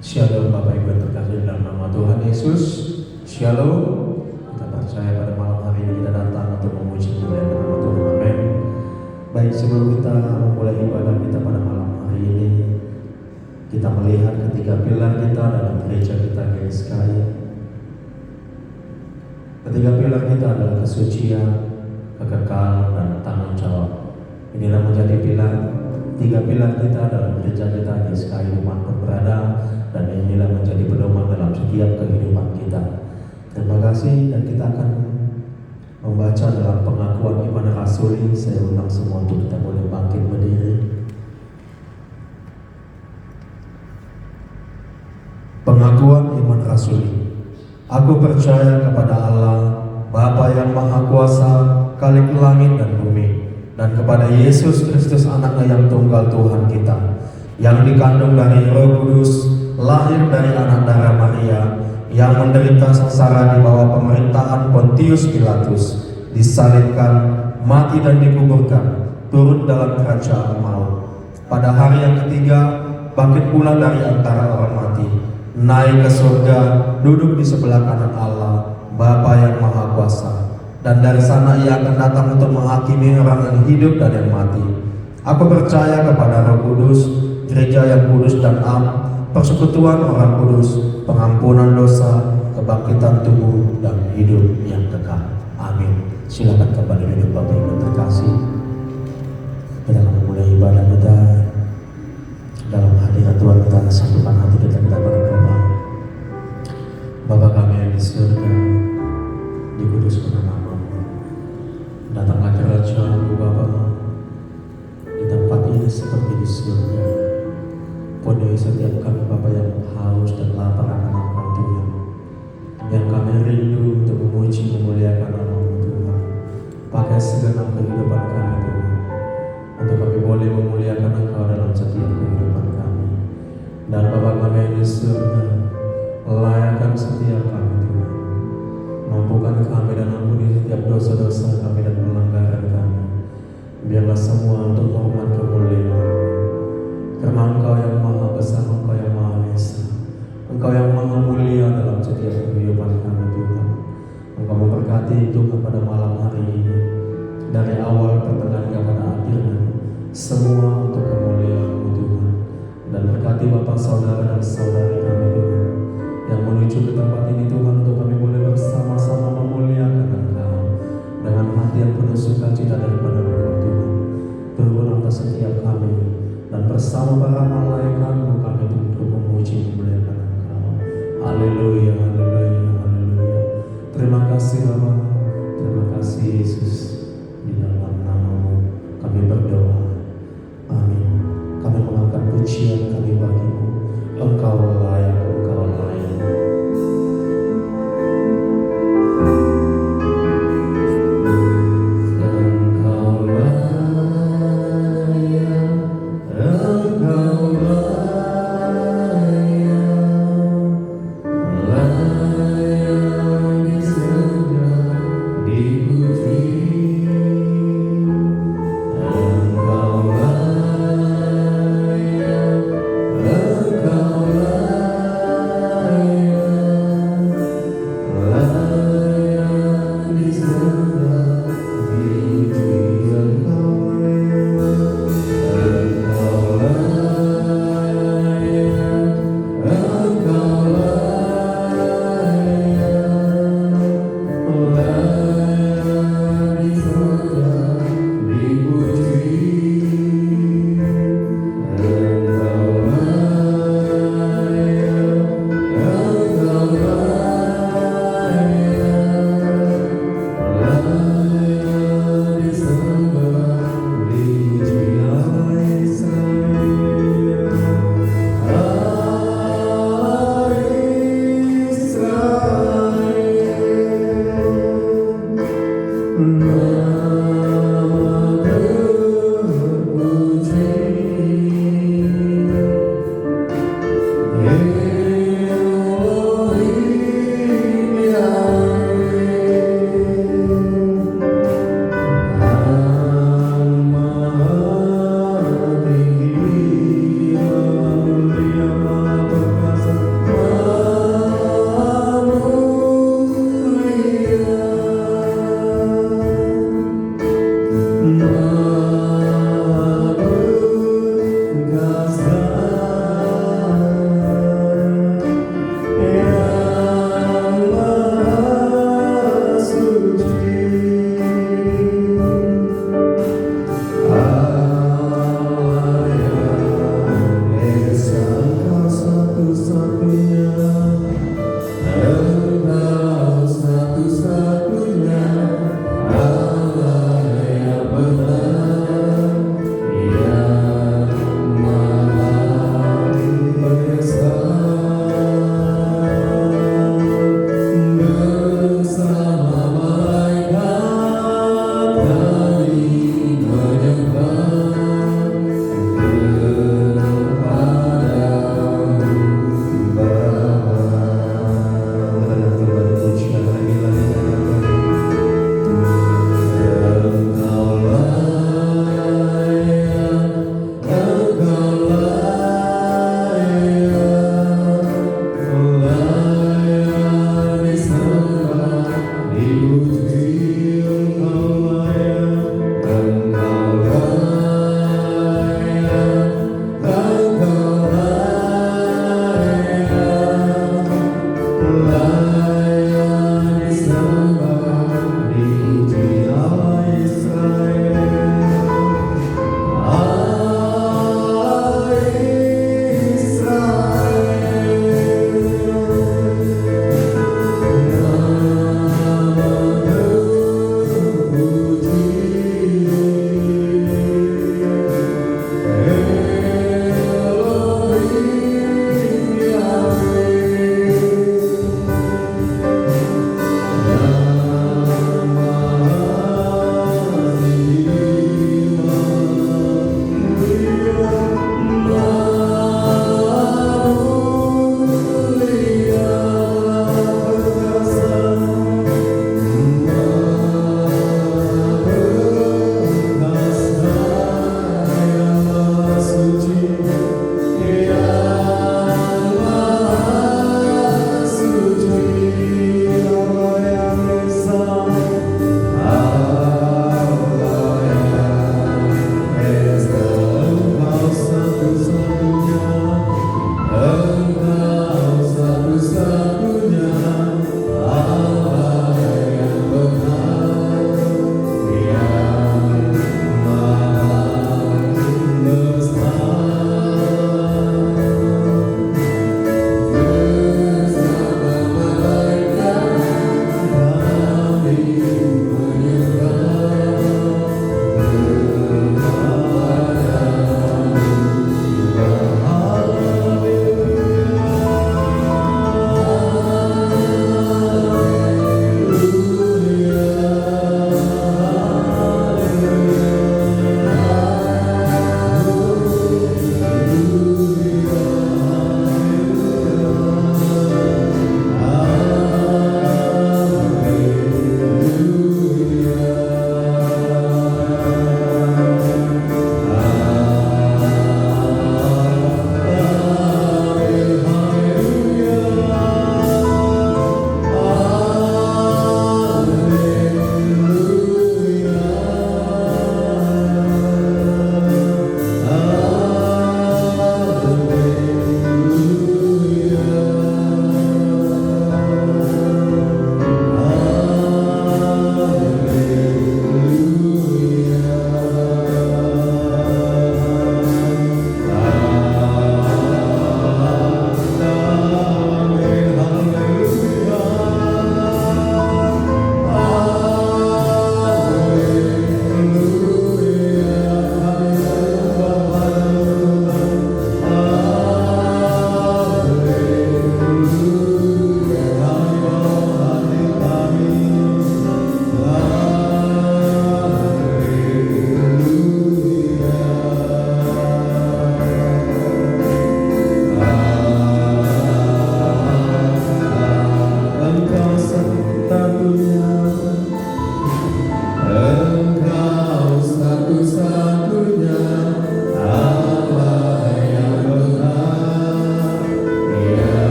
Shalom Bapak Ibu yang terkasih dalam nama Tuhan Yesus. Shalom. Kita percaya pada malam hari ini kita datang untuk memuji memuliakan nama Tuhan. Amin. Baik, sebelum kita memulai ibadah kita pada malam hari ini, kita melihat ketiga pilar kita dalam gereja kita GSKI. Ketiga pilar kita adalah kesucian, kekekalan, dan tanggung jawab. Inilah menjadi tiga pilar kita dalam gereja kita GSKI dimanapun berada, dan inilah menjadi pedoman dalam setiap kehidupan kita. Terima kasih, dan kita akan membaca dalam pengakuan iman rasuli. Saya undang semua untuk kita boleh bangkit berdiri. Pengakuan iman rasuli. Aku percaya kepada Allah, Bapa yang Maha Kuasa, Khalik langit dan bumi, dan kepada Yesus Kristus anaknya yang tunggal Tuhan kita, yang dikandung dari Roh Kudus, lahir dari anak darah Maria, yang menderita sengsara di bawah pemerintahan Pontius Pilatus, disalibkan, mati dan dikuburkan, turun dalam kerajaan maut. Pada hari yang ketiga, bangkit pula dari antara orang mati, naik ke surga, duduk di sebelah kanan Allah, Bapa yang Maha Kuasa, dan dari sana ia akan datang untuk menghakimi orang yang hidup dan yang mati. Aku percaya kepada Roh Kudus, gereja yang kudus dan am, persekutuan orang kudus, pengampunan dosa, kebangkitan tubuh, dan hidup yang kekal. Amin. Silakan kembali duduk Bapak Ibu terkasih. Kita akan memulai ibadah kita dalam hadirat Tuhan. Kita satukan hati kita berdoa. Bapa kami yang di surga, dikuduskan nama-Mu. Datanglah kerajaan-Mu Bapa di tempat ini seperti di surga. Penuhi setiap kami Bapa yang haus dan lapar akan Engkau Tuhan, yang kami rindu untuk memuji memuliakan nama-Mu Tuhan. Pakai segenap kehidupan kami Tuhan, untuk kami boleh memuliakan Engkau dalam setiap kehidupan kami. Dan Bapa kami yang di surga, layakkan setiap kami Tuhan. Mampukan kami dan ampuni setiap dosa-dosa kami dan pelanggaran kami. Biarlah semua untuk hormat kemuliaan, karena Engkau yang Maha Besar, Engkau yang Maha Esa, Engkau yang Maha Mulia dalam setiap kehidupan kami Tuhan. Engkau memberkati Tuhan pada malam hari ini, dari awal pertengahan hingga pada akhirnya, semua untuk kemuliaan-Mu Tuhan. Dan berkati Bapak saudara dan saudari kami Tuhan, yang menuju ke tempat ini Tuhan, untuk kami boleh bersama-sama memuliakan Engkau dengan hati yang penuh sukacita daripada Engkau Tuhan. Turun atas setiap kami, dan bersama para malaikat-Mu kami untuk memuji memuliakan Engkau. Haleluya, haleluya, haleluya. Terima kasih Bapa, terima kasih Yesus. Di dalam nama-Mu kami berdoa. Amin. Kami mengangkat pujian kami bagi-Mu. Engkau layak, Engkau layak. Dipuji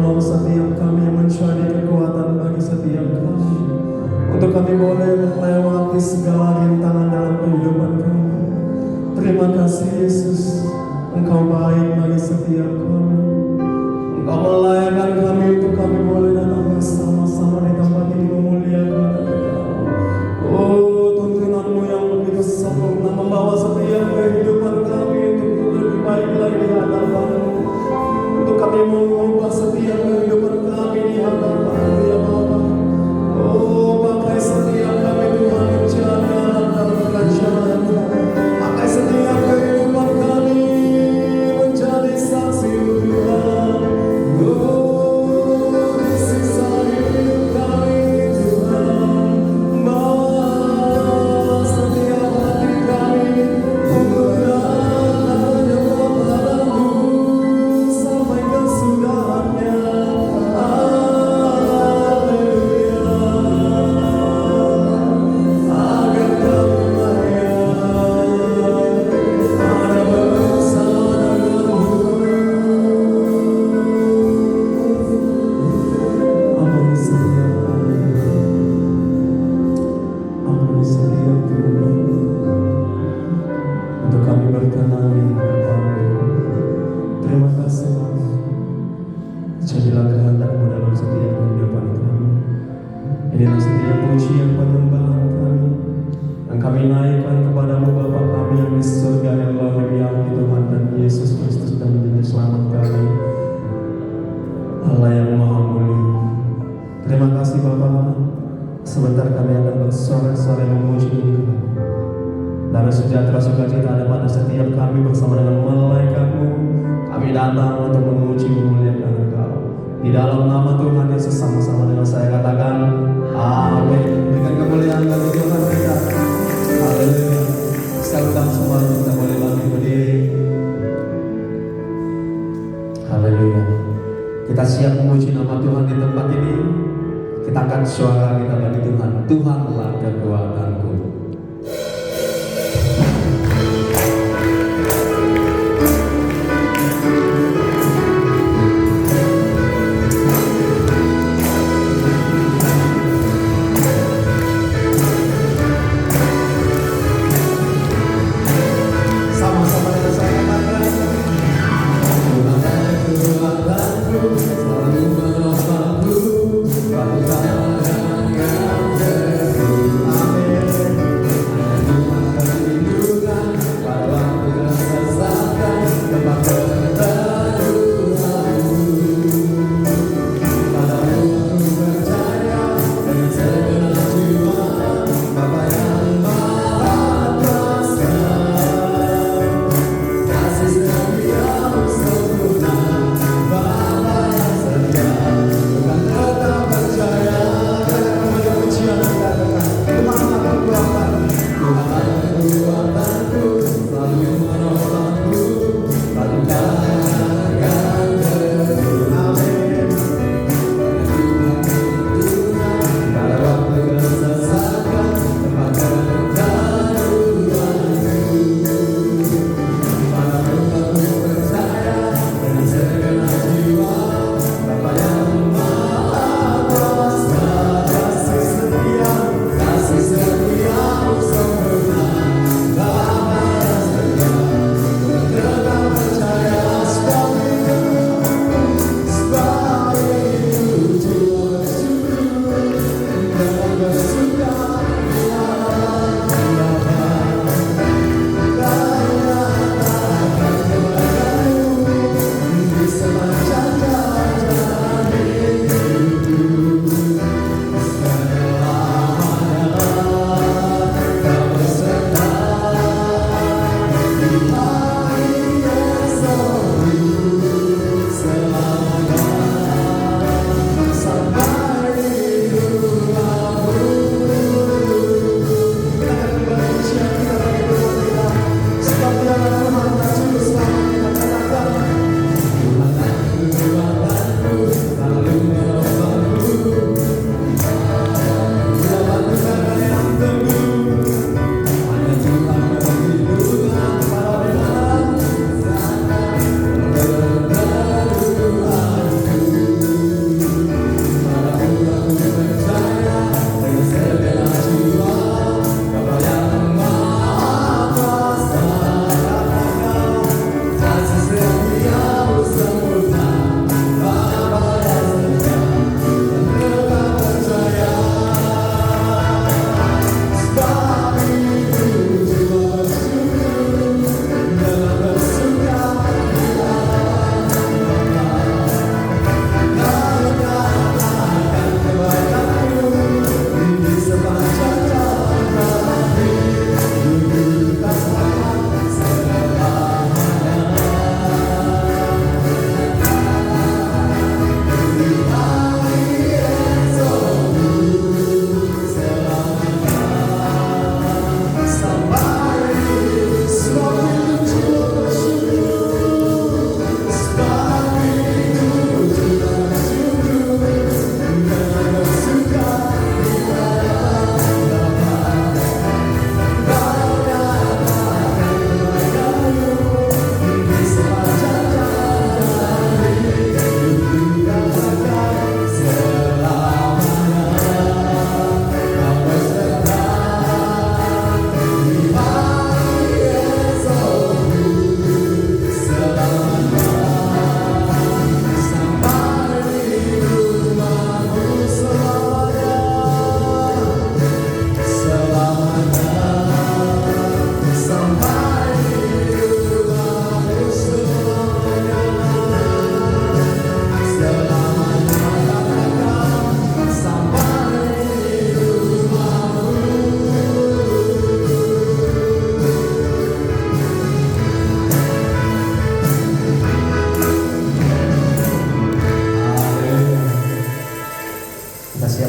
menolong setiap kami, yang mencari kekuatan bagi setiap kami, untuk kami boleh melewati segala rintangan dalam kehidupan kami. Terima kasih Yesus, Engkau baik bagi setiap kami. Engkau melayani kami untuk kami boleh datang bersama-sama di tempat ini memuliakan Engkau. Oh, tuntunanmu yang begitu sempurna membawa setiap kehidupan kami untuk lebih baik lagi di hadapan-Mu. Untuk kami mengubah setiap kehidupan kami di hadapan-Mu ya Bapa. Oh, pakai setiap kami Tuhan menjadi anak dalam kerajaan-Mu. Pakai setiap kehidupan kami menjadi saksi Tuhan. Oh, di sisa hidup kami Tuhan, bawa setiap hati kami menggunakan kepadamu sampai kesudahannya. Haleluya. Agar kami layak ada bersama denganmu. Ampuni setiap kami, ampuni setiap Tuhan, untuk kami berkenan di hadapan-Mu. Terima kasih Bapa. Jadilah kehendak-Mu dalam setiap kehidupan kami. Inilah setiap pujian penyembahan kami yang kami naikkan kepadamu Bapa kami yang di surga, Elohim Yahweh Tuhan dan Yesus Kristus dan menjadi selamat kami, Allah yang maha mulia. Terima kasih Bapa. Sebentar kami akan bersorak-sorai memuji Engkau. Damai sejahtera sukacita ada pada setiap kami bersama dengan malaikat-Mu. Kami datang untuk memuji memuliakan Engkau. Di dalam nama Tuhan Yesus sama-sama dengan saya katakan amin. Berikan kemuliaan bagi Tuhan kita. Haleluya. Saya undang semua kita boleh bangkit berdiri. Haleluya. Kita siap memuji nama Tuhan di tempat ini. Kita akan suara kita bagi Tuhan. Tuhanlah kekuatanku. Sama-sama dengan saya katakan Tuhanlah kekuatanku, selalu menopangku, Tuhan yang teguh. Amin.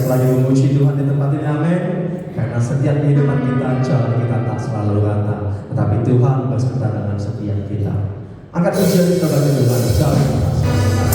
selalu memuji Tuhan di tempat ini, amin. Karena setiap kehidupan kita, jalan kita tak selalu rata, tetapi Tuhan berserta dengan setiap kita. Angkat pujian kita bagi Tuhan, jalan kita selalu rata.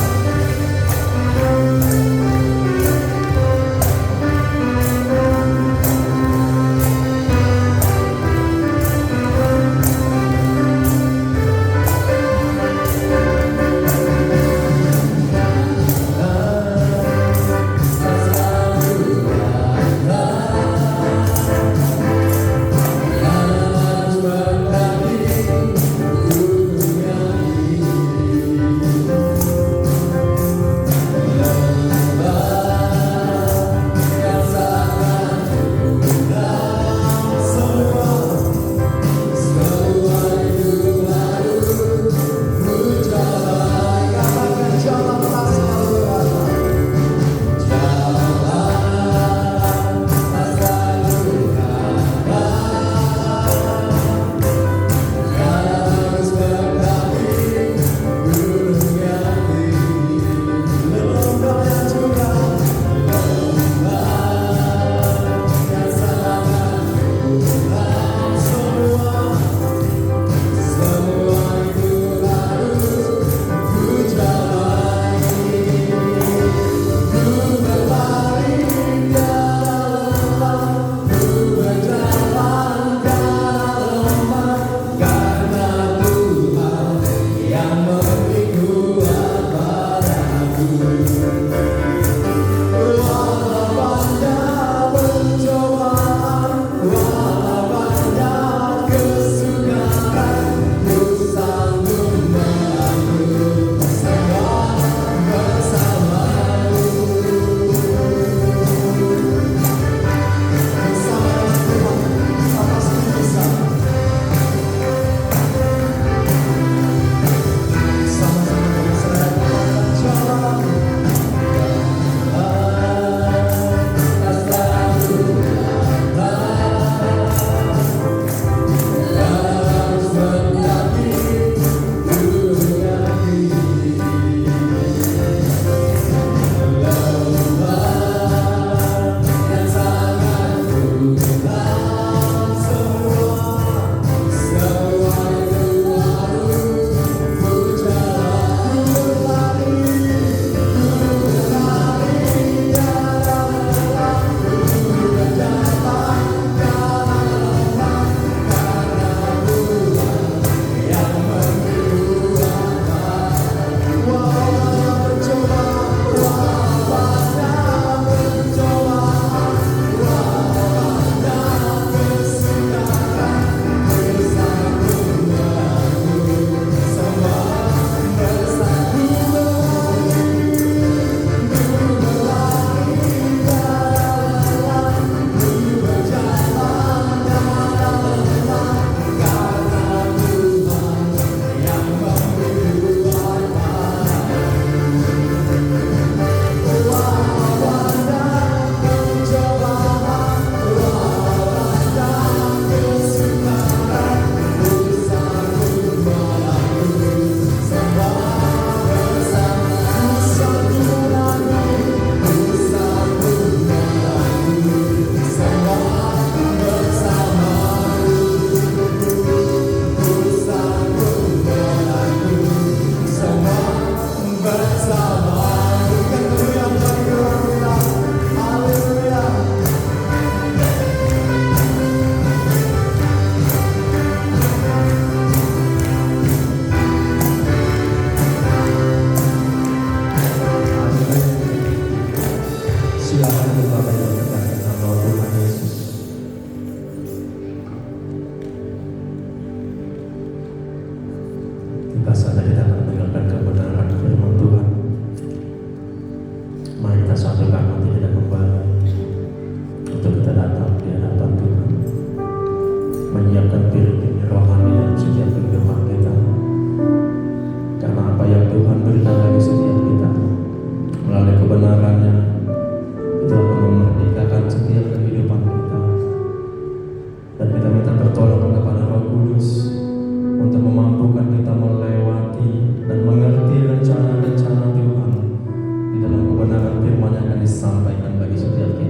Firman yang akan disampaikan bagi setiap kita.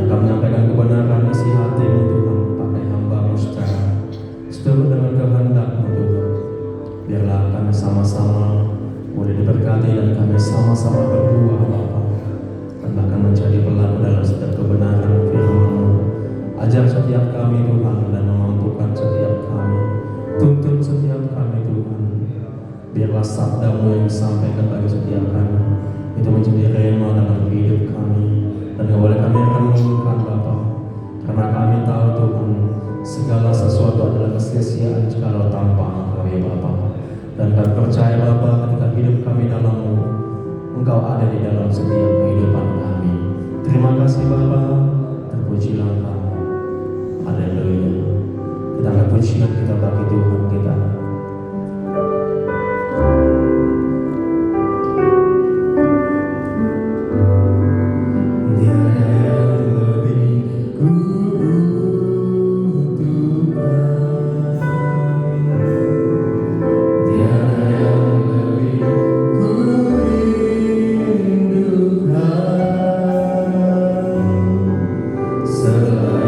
Kau menyampaikan kebenaran isi hati-Mu Tuhan, pakai hamba-Mu seturut dengan kehendak-Mu Tuhan. Biarlah kami sama-sama boleh diberkati dan kami sama-sama berdoa Bapa, dan akan menjadi pelaku dalam setiap kebenaran firman-Mu. Ajar setiap kami Tuhan dan memampukan setiap kami, tuntun setiap kami Tuhan. Biarlah sabda-Mu yang disampaikan bagi setiap kami itu menjadi rema dalam hidup kami, dan boleh kami renungkan Bapa, karena kami tahu Tuhan segala sesuatu adalah kesia-siaan jikalau tanpa Engkau ya Bapa. Dan kami percaya Bapa, ketika hidup kami dalam-Mu, Engkau ada di dalam setiap kehidupan kami. Terima kasih Bapa, terpujilah Engkau. Haleluya. Kita angkat pujian kita bagi Tuhan kita. Selalu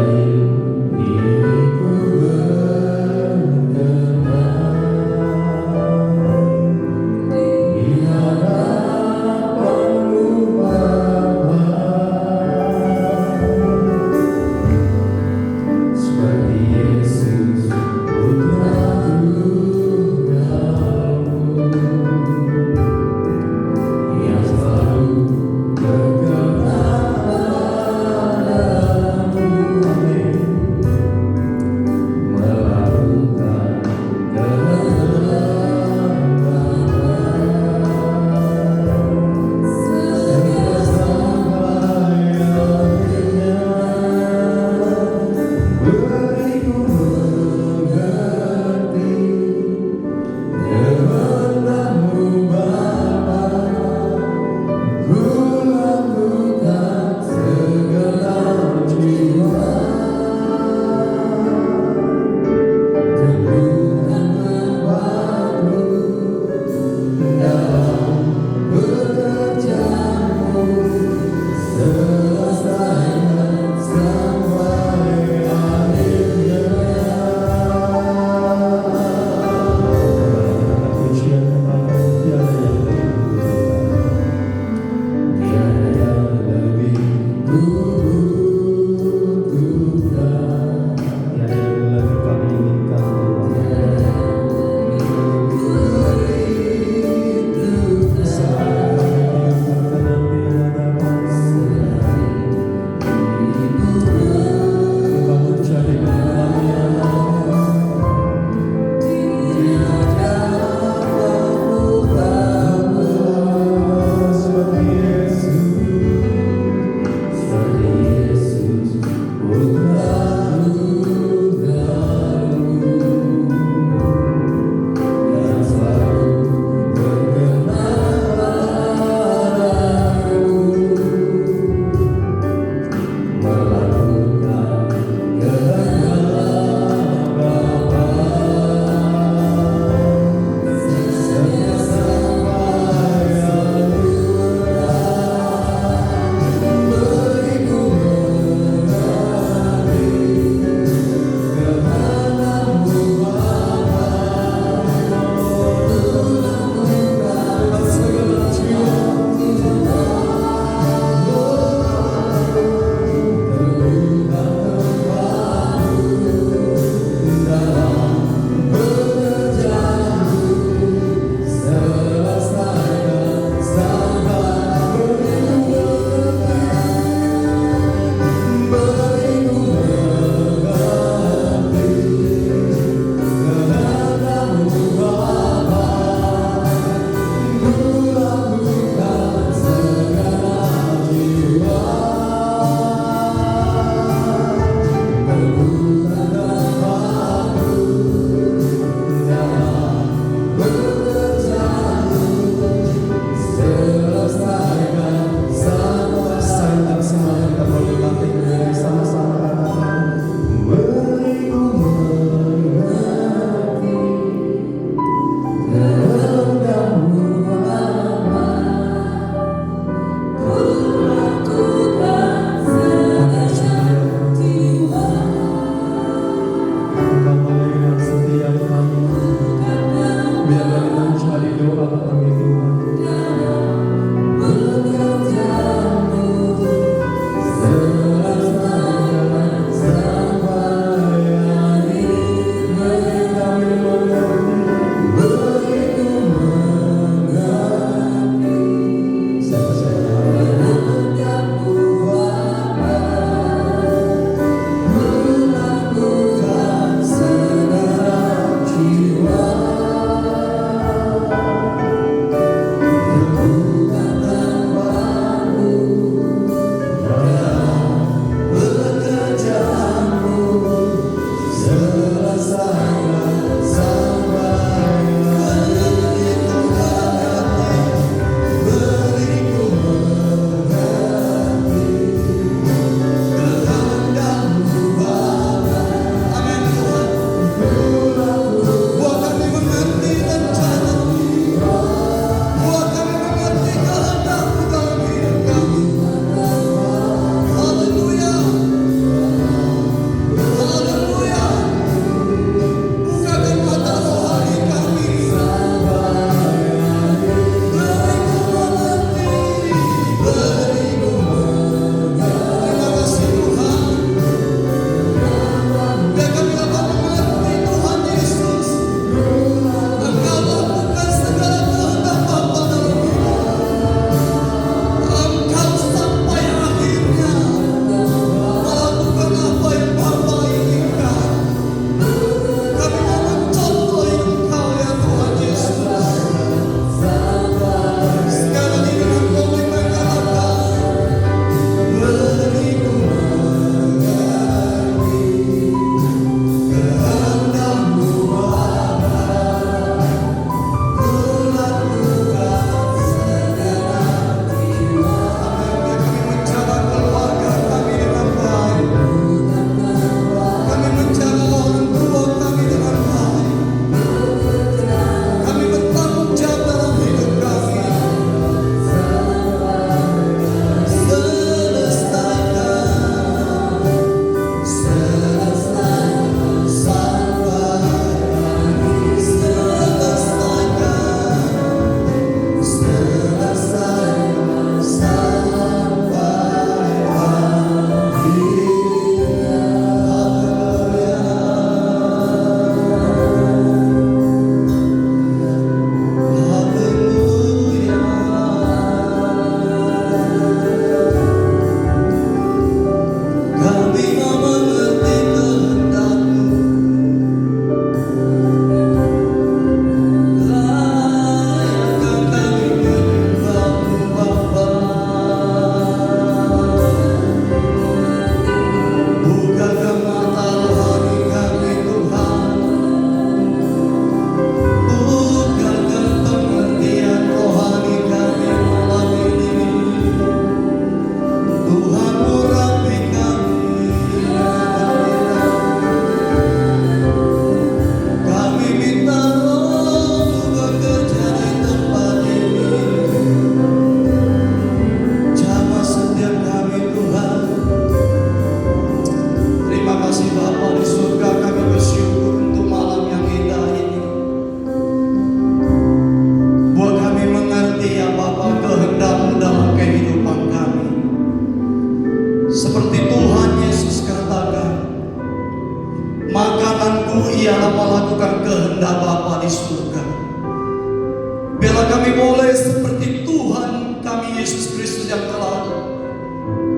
Biarlah kami boleh seperti Tuhan kami Yesus Kristus yang telah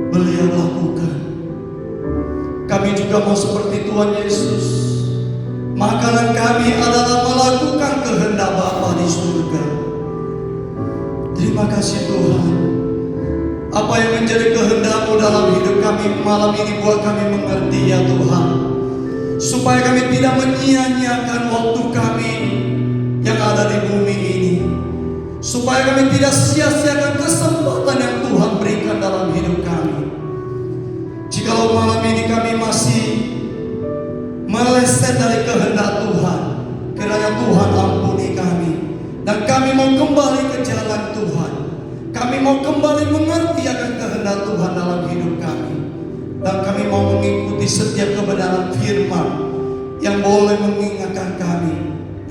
Beliau lakukan. Kami juga mau seperti Tuhan Yesus. Makanan kami adalah melakukan kehendak Bapa di surga. Terima kasih Tuhan. Apa yang menjadi kehendak-Mu dalam hidup kami malam ini, buat kami mengerti ya Tuhan, supaya kami tidak menyia-nyiakan waktu kami yang ada di bumi ini, supaya kami tidak sia-siakan kesempatan yang Tuhan berikan dalam hidup kami. Jikalau malam ini kami masih meleset dari kehendak Tuhan, kiranya Tuhan ampuni kami, dan kami mau kembali ke jalan Tuhan. Kami mau kembali mengerti akan kehendak Tuhan dalam hidup kami, dan kami mau mengikuti setiap kebenaran firman yang boleh mengingatkan kami,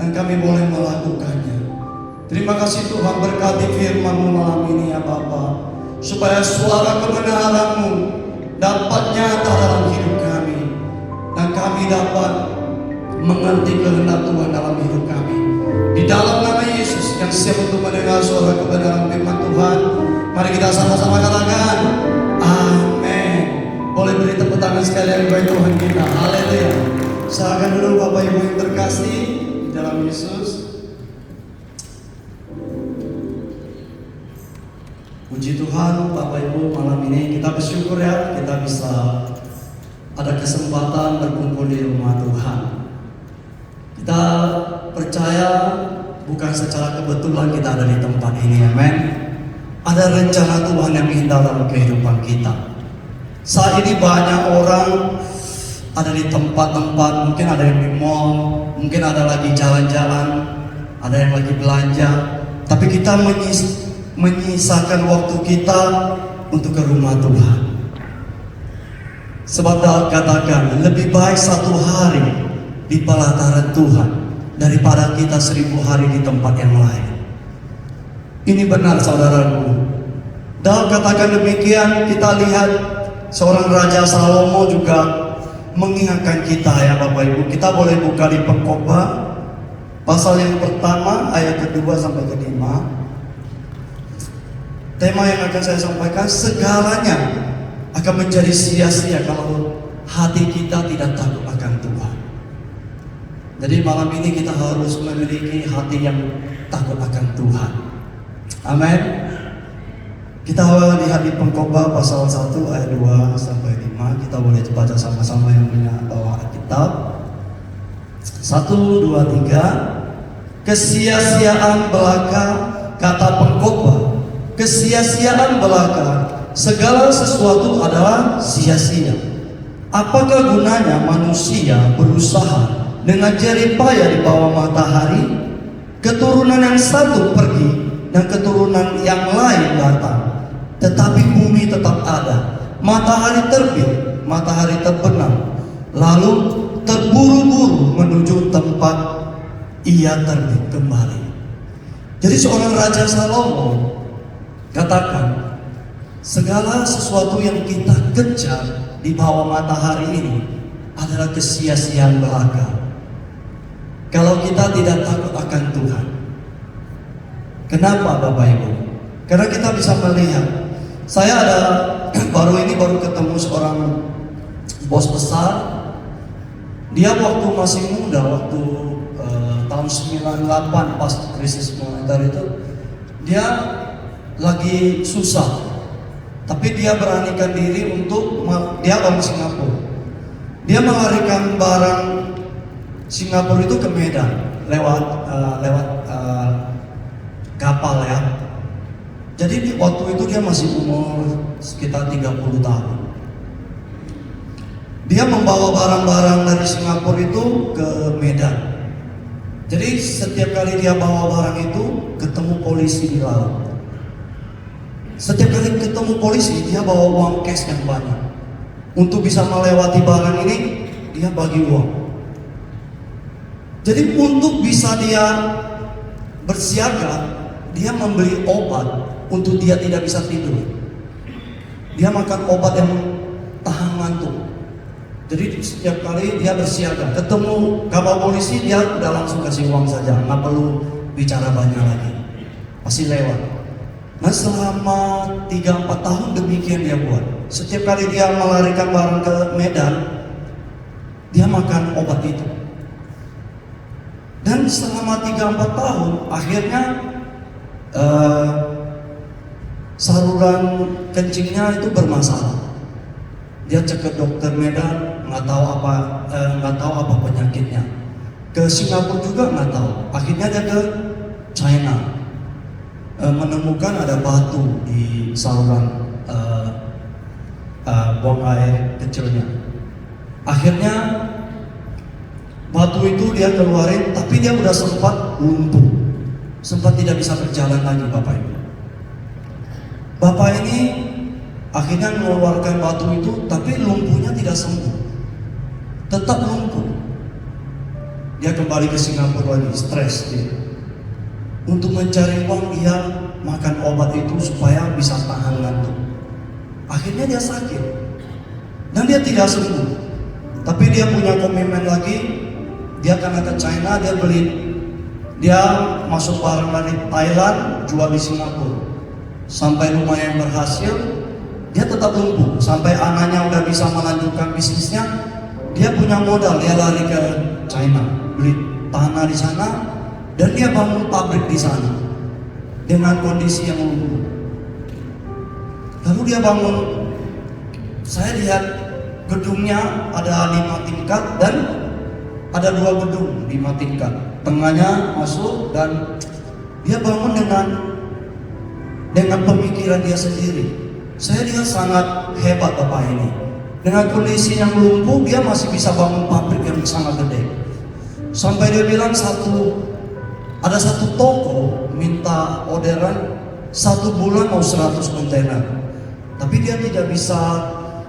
dan kami boleh melakukannya. Terima kasih Tuhan, berkati firman-Mu malam ini ya Bapa, supaya suara kebenaran-Mu dapat nyata dalam hidup kami, dan kami dapat mengerti kehendak Tuhan dalam hidup kami. Di dalam nama Yesus yang siap untuk mendengar suara kebenaran firman Tuhan, mari kita sama-sama katakan amin. Boleh beri tepuk tangan sekalian bagi Tuhan kita. Haleluya. Silakan dulu Bapak Ibu yang terkasih di dalam Yesus. Puji Tuhan Bapak Ibu, malam ini kita bersyukur ya, kita bisa ada kesempatan berkumpul di rumah Tuhan. Kita percaya bukan secara kebetulan kita ada di tempat ini, amin. Ada rencana Tuhan yang indah dalam kehidupan kita. Saat ini banyak orang ada di tempat-tempat, mungkin ada yang di mall, mungkin ada lagi jalan-jalan, ada yang lagi belanja, tapi kita menyisakan waktu kita untuk ke rumah Tuhan. Sebab Daud katakan, lebih baik 1 hari di pelataran Tuhan daripada kita 1000 hari di tempat yang lain. Ini benar saudaraku. Daud katakan demikian. Kita lihat seorang Raja Salomo juga mengingatkan kita ya Bapak Ibu. Kita boleh buka di Pengkhotbah pasal yang pertama ayat kedua sampai kelima. Tema yang akan saya sampaikan, segalanya akan menjadi sia-sia kalau hati kita tidak takut akan Tuhan. Jadi malam ini kita harus memiliki hati yang takut akan Tuhan. Amin. Kita lihat di Pengkhotbah pasal 1 ayat 2 sampai 5. Kita boleh baca sama-sama yang punya bawa Alkitab. 1, 2, 3. Kesia-siaan belaka, kata Pengkhotbah. Kesia-siaan belaka, segala sesuatu adalah sia-sia. Apakah gunanya manusia berusaha dengan jerih payah di bawah matahari? Keturunan yang satu pergi dan keturunan yang lain datang, tetapi bumi tetap ada. Matahari terbit, matahari terbenam, lalu terburu-buru menuju tempat ia terbit kembali. Jadi seorang Raja Salomo katakan, segala sesuatu yang kita kejar di bawah matahari ini adalah kesia-siaan belaka kalau kita tidak takut akan Tuhan. Kenapa Bapak Ibu? Karena kita bisa melihat, saya baru ketemu seorang bos besar. Dia waktu masih muda, waktu tahun 98 pas krisis moneter itu, dia lagi susah, tapi dia beranikan diri untuk, dia orang Singapura, dia melarikan barang Singapura itu ke Medan lewat kapal ya. Jadi waktu itu dia masih umur sekitar 30 tahun. Dia membawa barang-barang dari Singapura itu ke Medan. Jadi setiap kali dia bawa barang itu ketemu polisi di laut. Setiap kali ketemu polisi, dia bawa uang cash yang banyak. Untuk bisa melewati barang ini, dia bagi uang. Jadi untuk bisa dia bersiaga, dia membeli obat untuk dia tidak bisa tidur. Dia makan obat yang tahan ngantuk. Jadi setiap kali dia bersiaga, ketemu kapal polisi, dia udah langsung kasih uang saja, nggak perlu bicara banyak lagi. pasti lewat. Nah selama 3-4 tahun demikian dia buat. Setiap kali dia melarikan barang ke Medan, dia makan obat itu. Dan selama 3-4 tahun, akhirnya saluran kencingnya itu bermasalah. Dia cek ke dokter Medan, nggak tahu apa penyakitnya. Ke Singapura juga nggak tahu. Akhirnya dia ke China, menemukan ada batu di saluran buang air kecilnya. Akhirnya batu itu dia keluarin, tapi dia udah sempat lumpuh, sempat tidak bisa berjalan lagi Bapak Ibu. Bapak ini akhirnya mengeluarkan batu itu, tapi lumpuhnya tidak sembuh, tetap lumpuh. Dia kembali ke Singapura lagi, stres dia. Untuk mencari uang dia makan obat itu supaya bisa tahan ngantuk. Akhirnya dia sakit dan dia tidak sembuh. Tapi dia punya komitmen lagi. Dia karena ke China, dia masuk barang dari Thailand, jual di Singapura. Sampai lumayan berhasil, dia tetap lumpuh. Sampai anaknya udah bisa melanjutkan bisnisnya, dia punya modal, dia lari ke China, beli tanah di sana, dan dia bangun pabrik di sana dengan kondisi yang lumpuh. Lalu dia bangun, saya lihat gedungnya ada 5 tingkat dan ada 2 gedung 5 tingkat. Tengahnya masuk dan dia bangun dengan pemikiran dia sendiri. Saya lihat sangat hebat Bapak ini. Dengan kondisi yang lumpuh dia masih bisa bangun pabrik yang sangat gede. Sampai dia bilang ada satu toko minta orderan 1 bulan mau 100 kontainer. Tapi dia tidak bisa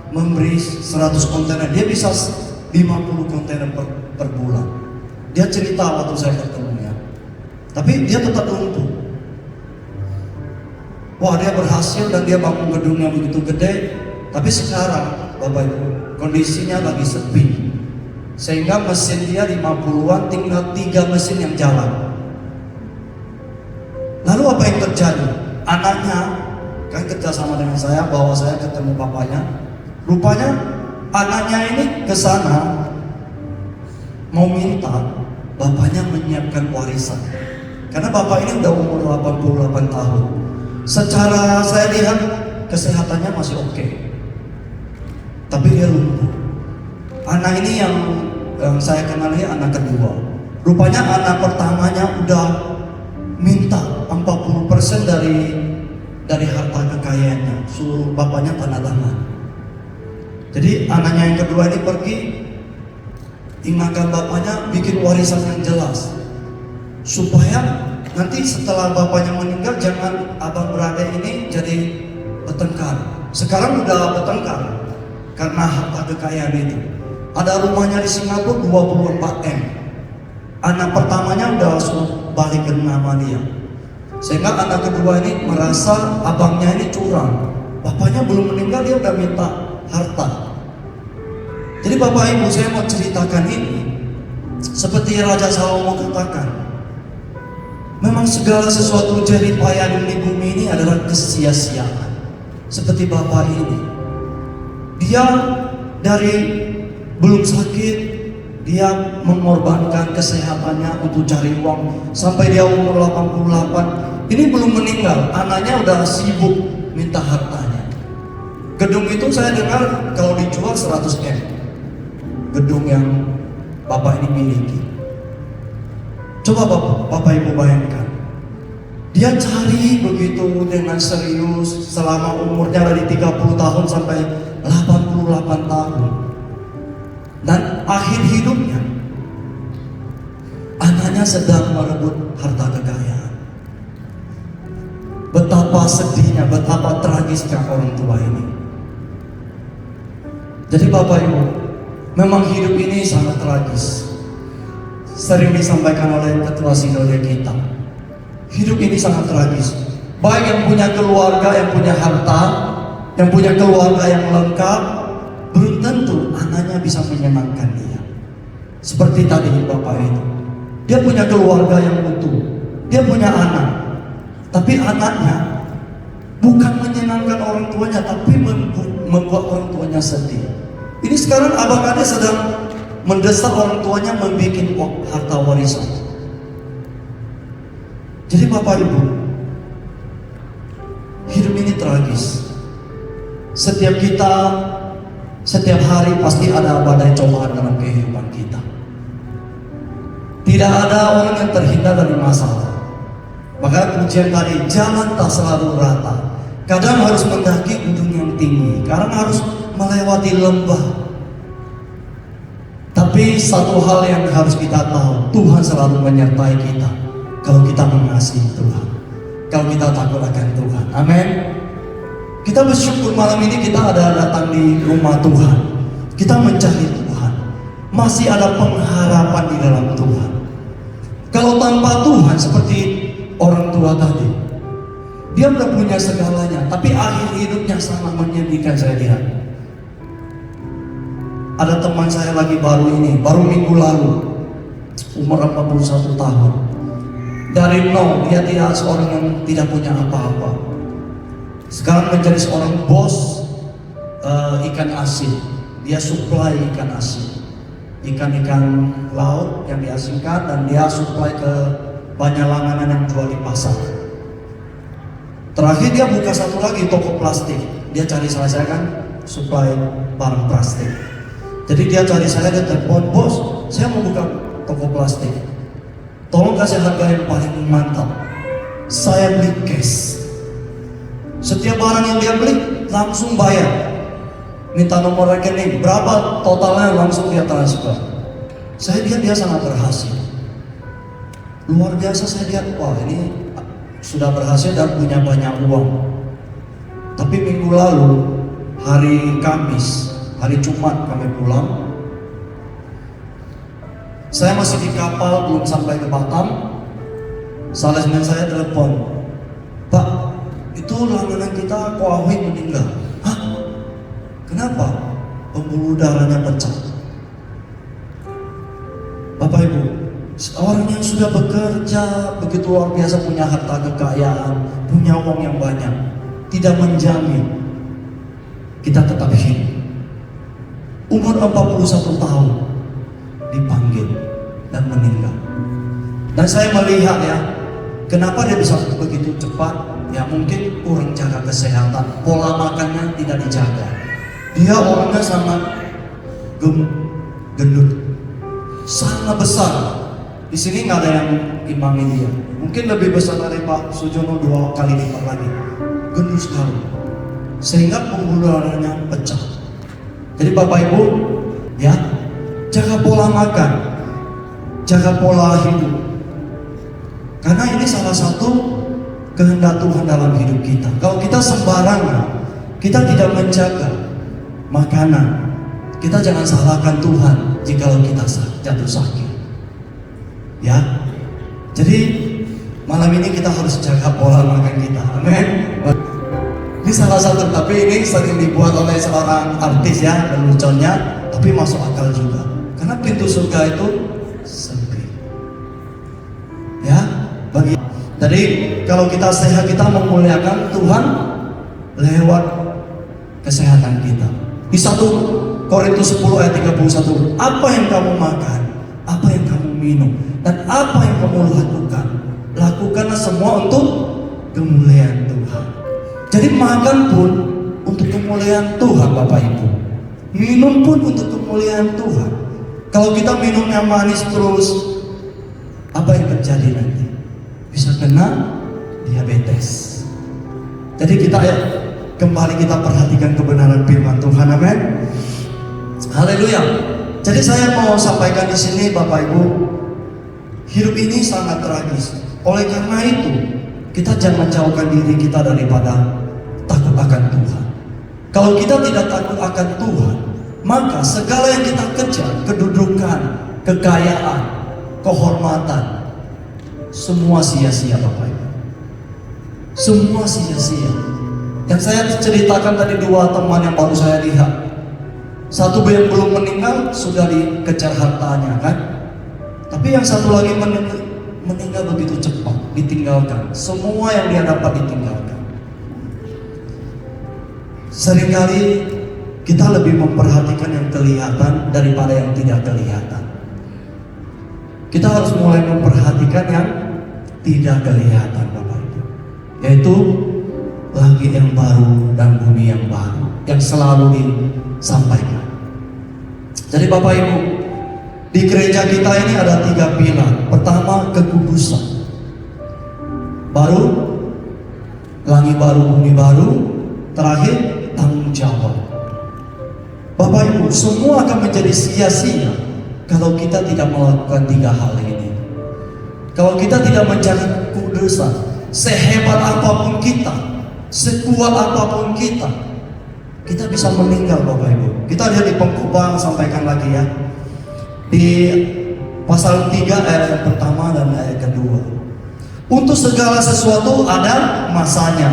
memberi 100 kontainer, dia bisa 50 kontainer per bulan. Dia cerita waktu saya ketemunya. Tapi dia tetap lumpuh. Wah, dia berhasil dan dia bangun gedungnya begitu gede. Tapi sekarang Bapak Ibu, kondisinya lagi sepi. Sehingga mesin dia 50-an tinggal 3 mesin yang jalan. Lalu apa yang terjadi? Anaknya kan kerja sama dengan saya, bawa saya ketemu bapaknya. Rupanya anaknya ini ke sana mau minta bapaknya menyiapkan warisan. Karena bapak ini udah umur 88 tahun. Secara saya lihat kesehatannya masih oke. Tapi dia lumpuh. Anak ini yang saya kenali anak kedua. Rupanya anak pertamanya udah minta 40% dari harta kekayaannya, suruh bapaknya tanda tangan. Jadi anaknya yang kedua ini pergi, ingatkan bapaknya bikin warisan yang jelas, supaya nanti setelah bapaknya meninggal jangan abang beradik ini jadi bertengkar. Sekarang udah bertengkar karena harta kekayaan itu. Ada rumahnya di Singapura 24 M. Anak pertamanya udah suruh balik ke nama dia. Sehingga anak kedua ini merasa abangnya ini curang. Bapaknya belum meninggal dia udah minta harta. Jadi Bapak Ibu, saya mau ceritakan ini seperti Raja Salomo katakan, memang segala sesuatu jeripaya di bumi ini adalah kesia-siaan. Seperti Bapak ini, dia dari belum sakit, dia mengorbankan kesehatannya untuk cari uang sampai dia umur 88. Ini belum meninggal, anaknya udah sibuk minta hartanya. Gedung itu saya dengar kalau dijual 100 M. Gedung yang Bapak ini miliki. Coba Bapak Ibu bayangkan. Dia cari begitu dengan serius selama umurnya dari 30 tahun sampai 88 tahun. Dan akhir hidupnya anaknya sedang merebut harta kekayaan. Betapa sedihnya, betapa tragisnya orang tua ini. Jadi Bapak Ibu, memang hidup ini sangat tragis. Sering disampaikan oleh ketua sinode kita. Hidup ini sangat tragis. Baik yang punya keluarga, yang punya harta, yang punya keluarga yang lengkap, belum tentu anaknya bisa menyenangkan dia. Seperti tadi Bapak itu, dia punya keluarga yang utuh, dia punya anak, Tapi anaknya bukan menyenangkan orang tuanya, tapi membuat orang tuanya sedih. Ini sekarang abang ade sedang mendesak orang tuanya membuat harta warisan. Jadi Bapak Ibu, hidup ini tragis. Setiap hari pasti ada badai cobaan dalam kehidupan kita. Tidak ada orang yang terhindar dari masalah. Maka pujian tadi, jalan tak selalu rata. Kadang harus mendaki gunung yang tinggi, kadang harus melewati lembah. Tapi satu hal yang harus kita tahu, Tuhan selalu menyertai kita. Kalau kita mengasihi Tuhan, kalau kita takut akan Tuhan. Amin. Kita bersyukur malam ini kita ada datang di rumah Tuhan. Kita mencari Tuhan. Masih ada pengharapan di dalam Tuhan. Kalau tanpa Tuhan seperti orang tua tadi, dia sudah punya segalanya, tapi akhir hidupnya sangat menyedihkan. Saya lihat ada teman saya lagi baru minggu lalu, umur 41 tahun. Dari nol, dia tidak seorang yang tidak punya apa-apa. Sekarang menjadi seorang bos ikan asin. Dia supply ikan asin, ikan-ikan laut yang diasinkan, dan dia supply ke banyak langganan yang jual di pasar. Terakhir dia buka satu lagi toko plastik. Dia cari saya kan supply barang plastik. Jadi dia cari saya, dia telepon, bos, saya mau buka toko plastik. Tolong kasih harga yang paling mantap. Saya beli cash. Setiap barang yang dia beli langsung bayar. Minta nomor rekening, berapa totalnya langsung dia transfer. Saya lihat dia sangat berhasil. Luar biasa, saya lihat, wah ini sudah berhasil dan punya banyak uang. Tapi minggu lalu, hari Kamis, hari Jumat kami pulang. Saya masih di kapal, belum sampai ke Batam. Salesman saya telepon, Pak, itu langganan kita Koawi meninggal. Hah? Kenapa? Pembuluh darahnya pecah. Bapak Ibu, orang yang sudah bekerja begitu luar biasa, punya harta kekayaan, punya uang yang banyak, tidak menjamin kita tetap hidup. Umur 41 tahun dipanggil dan meninggal. Dan saya melihat ya, kenapa dia bisa begitu cepat? Ya mungkin kurang jaga kesehatan, pola makannya tidak dijaga. Dia orangnya sangat gendut, sangat besar. Di sini nggak ada yang imami dia. Mungkin lebih besar dari Pak Sujono 2 kali lipat lagi. Gendut sekali, sehingga pembuluh darahnya pecah. Jadi Bapak Ibu, ya, jaga pola makan, jaga pola hidup. Karena ini salah satu kehendak Tuhan dalam hidup kita. Kalau kita sembarangan, kita tidak menjaga makanan, kita jangan salahkan Tuhan jikalau kita jatuh sakit. Ya, jadi malam ini kita harus jaga pola makan kita. Amin. Ini salah satu, tapi ini sering dibuat oleh seorang artis ya, leluconnya, tapi masuk akal juga. Karena pintu surga itu sempit. Ya, jadi kalau kita sehat, kita memuliakan Tuhan lewat kesehatan kita. Di 1 Korintus 10 ayat 31, apa yang kamu makan, apa yang kamu minum, dan apa yang kamu lakukanlah semua untuk kemuliaan Tuhan. Jadi makan pun untuk kemuliaan Tuhan Bapak Ibu. Minum pun untuk kemuliaan Tuhan. Kalau kita minumnya manis terus, apa yang terjadi nanti? Bisa kena diabetes. Jadi kita kembali kita perhatikan kebenaran firman Tuhan. Amin. Haleluya. Jadi saya mau sampaikan di sini Bapak Ibu, hidup ini sangat tragis. Oleh karena itu, kita jangan jauhkan diri kita daripada takut akan Tuhan. Kalau kita tidak takut akan Tuhan, maka segala yang kita kejar, kedudukan, kekayaan, kehormatan, semua sia-sia Bapak Ibu. Semua sia-sia. Yang saya ceritakan tadi 2 teman yang baru saya lihat. Satu yang belum meninggal sudah dikejar hartanya kan. Tapi yang satu lagi meninggal begitu cepat. ditinggalkan. Semua yang dia dapat ditinggalkan. Seringkali kita lebih memperhatikan yang kelihatan daripada yang tidak kelihatan. Kita harus mulai memperhatikan yang tidak kelihatan, Bapak Ibu, yaitu langit yang baru dan bumi yang baru yang selalu disampaikan. Jadi Bapak Ibu, di gereja kita ini ada 3 pilar. Pertama, kekudusan. Baru, langit baru, bumi baru. Terakhir, tanggung jawab. Bapak Ibu, semua akan menjadi sia-sia kalau kita tidak melakukan 3 hal ini. Kalau kita tidak menjaga kekudusan, sehebat apapun kita, sekuat apapun kita bisa meninggal, Bapak Ibu. Kita lihat di Pengkhotbah, sampaikan lagi ya, di pasal 3 ayat yang pertama dan ayat kedua. Untuk segala sesuatu ada masanya.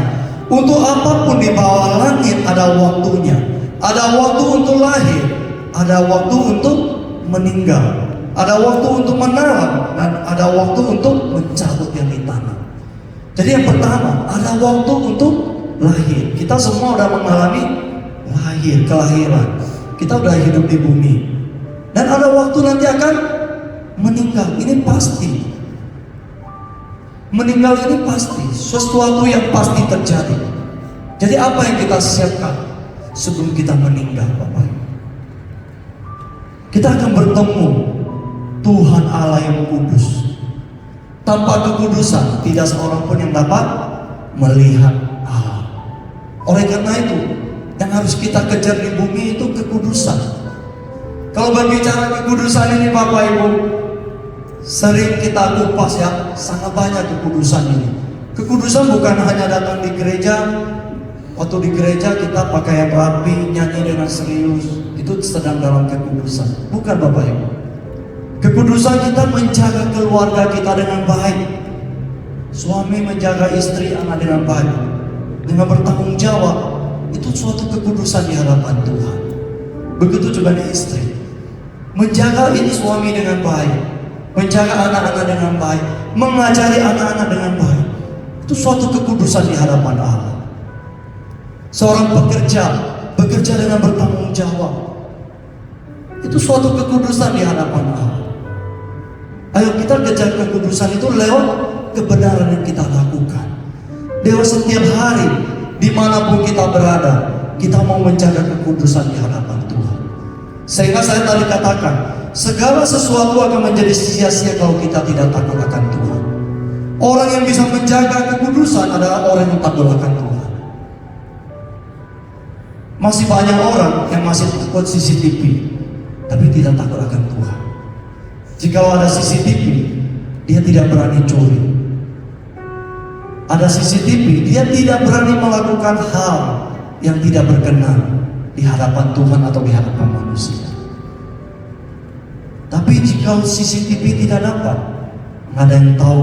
Untuk apapun di bawah langit ada waktunya. Ada waktu untuk lahir, ada waktu untuk meninggal, ada waktu untuk menanam, dan ada waktu untuk mencabut yang ditanam. Jadi yang pertama, ada waktu untuk lahir. Kita semua sudah mengalami lahir, kelahiran. Kita sudah hidup di bumi. Dan ada waktu nanti akan meninggal. Ini pasti. Meninggal ini pasti, sesuatu yang pasti terjadi. Jadi apa yang kita siapkan sebelum kita meninggal, Bapak? Kita akan bertemu Tuhan Allah yang kudus. Tanpa kekudusan tidak seorang pun yang dapat melihat Allah. Oleh karena itu, yang harus kita kejar di bumi itu kekudusan. Kalau berbicara kekudusan ini, Bapak Ibu, sering kita kupas ya, sangat banyak kekudusan ini. Kekudusan bukan hanya datang di gereja. Waktu di gereja kita pakaian rapi, nyanyi dengan serius, itu sedang dalam kekudusan. Bukan, Bapak Ibu. Kekudusan kita menjaga keluarga kita dengan baik. Suami menjaga istri, anak dengan baik, dengan bertanggung jawab. Itu suatu kekudusan di hadapan Tuhan. Begitu juga dengan istri, menjaga ini suami dengan baik, menjaga anak-anak dengan baik, mengajari anak-anak dengan baik. Itu suatu kekudusan di hadapan Allah. Seorang pekerja bekerja dengan bertanggung jawab. Itu suatu kekudusan di hadapan Allah. Ayo kita kejar kekudusan itu lewat kebenaran yang kita lakukan. Lewat setiap hari, dimanapun kita berada, kita mau menjaga kekudusan di hadapan Tuhan. Sehingga saya tadi katakan, segala sesuatu akan menjadi sia-sia kalau kita tidak takut akan Tuhan. Orang yang bisa menjaga kekudusan adalah orang yang takut akan Tuhan. Masih banyak orang yang masih takut CCTV, tapi tidak takut akan Tuhan. Jika ada CCTV, dia tidak berani curi. Ada CCTV, dia tidak berani melakukan hal yang tidak berkenan di hadapan Tuhan atau di hadapan manusia. Tapi jika CCTV tidak dapat, nggak ada yang tahu.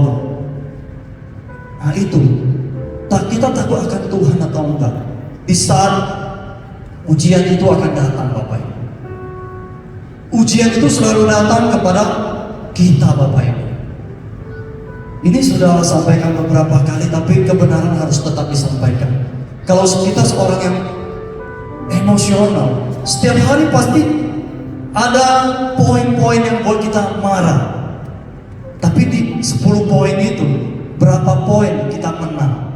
Nah itu, kita takut akan Tuhan atau enggak. Di saat ujian itu akan datang, Bapak Ibu. Ujian itu selalu datang kepada kita, Bapak Ibu. Ini sudah sampaikan beberapa kali, tapi kebenaran harus tetap disampaikan. Kalau kita seorang yang emosional, setiap hari pasti ada poin-poin yang buat kita marah. Tapi di 10 poin itu, berapa poin kita menang?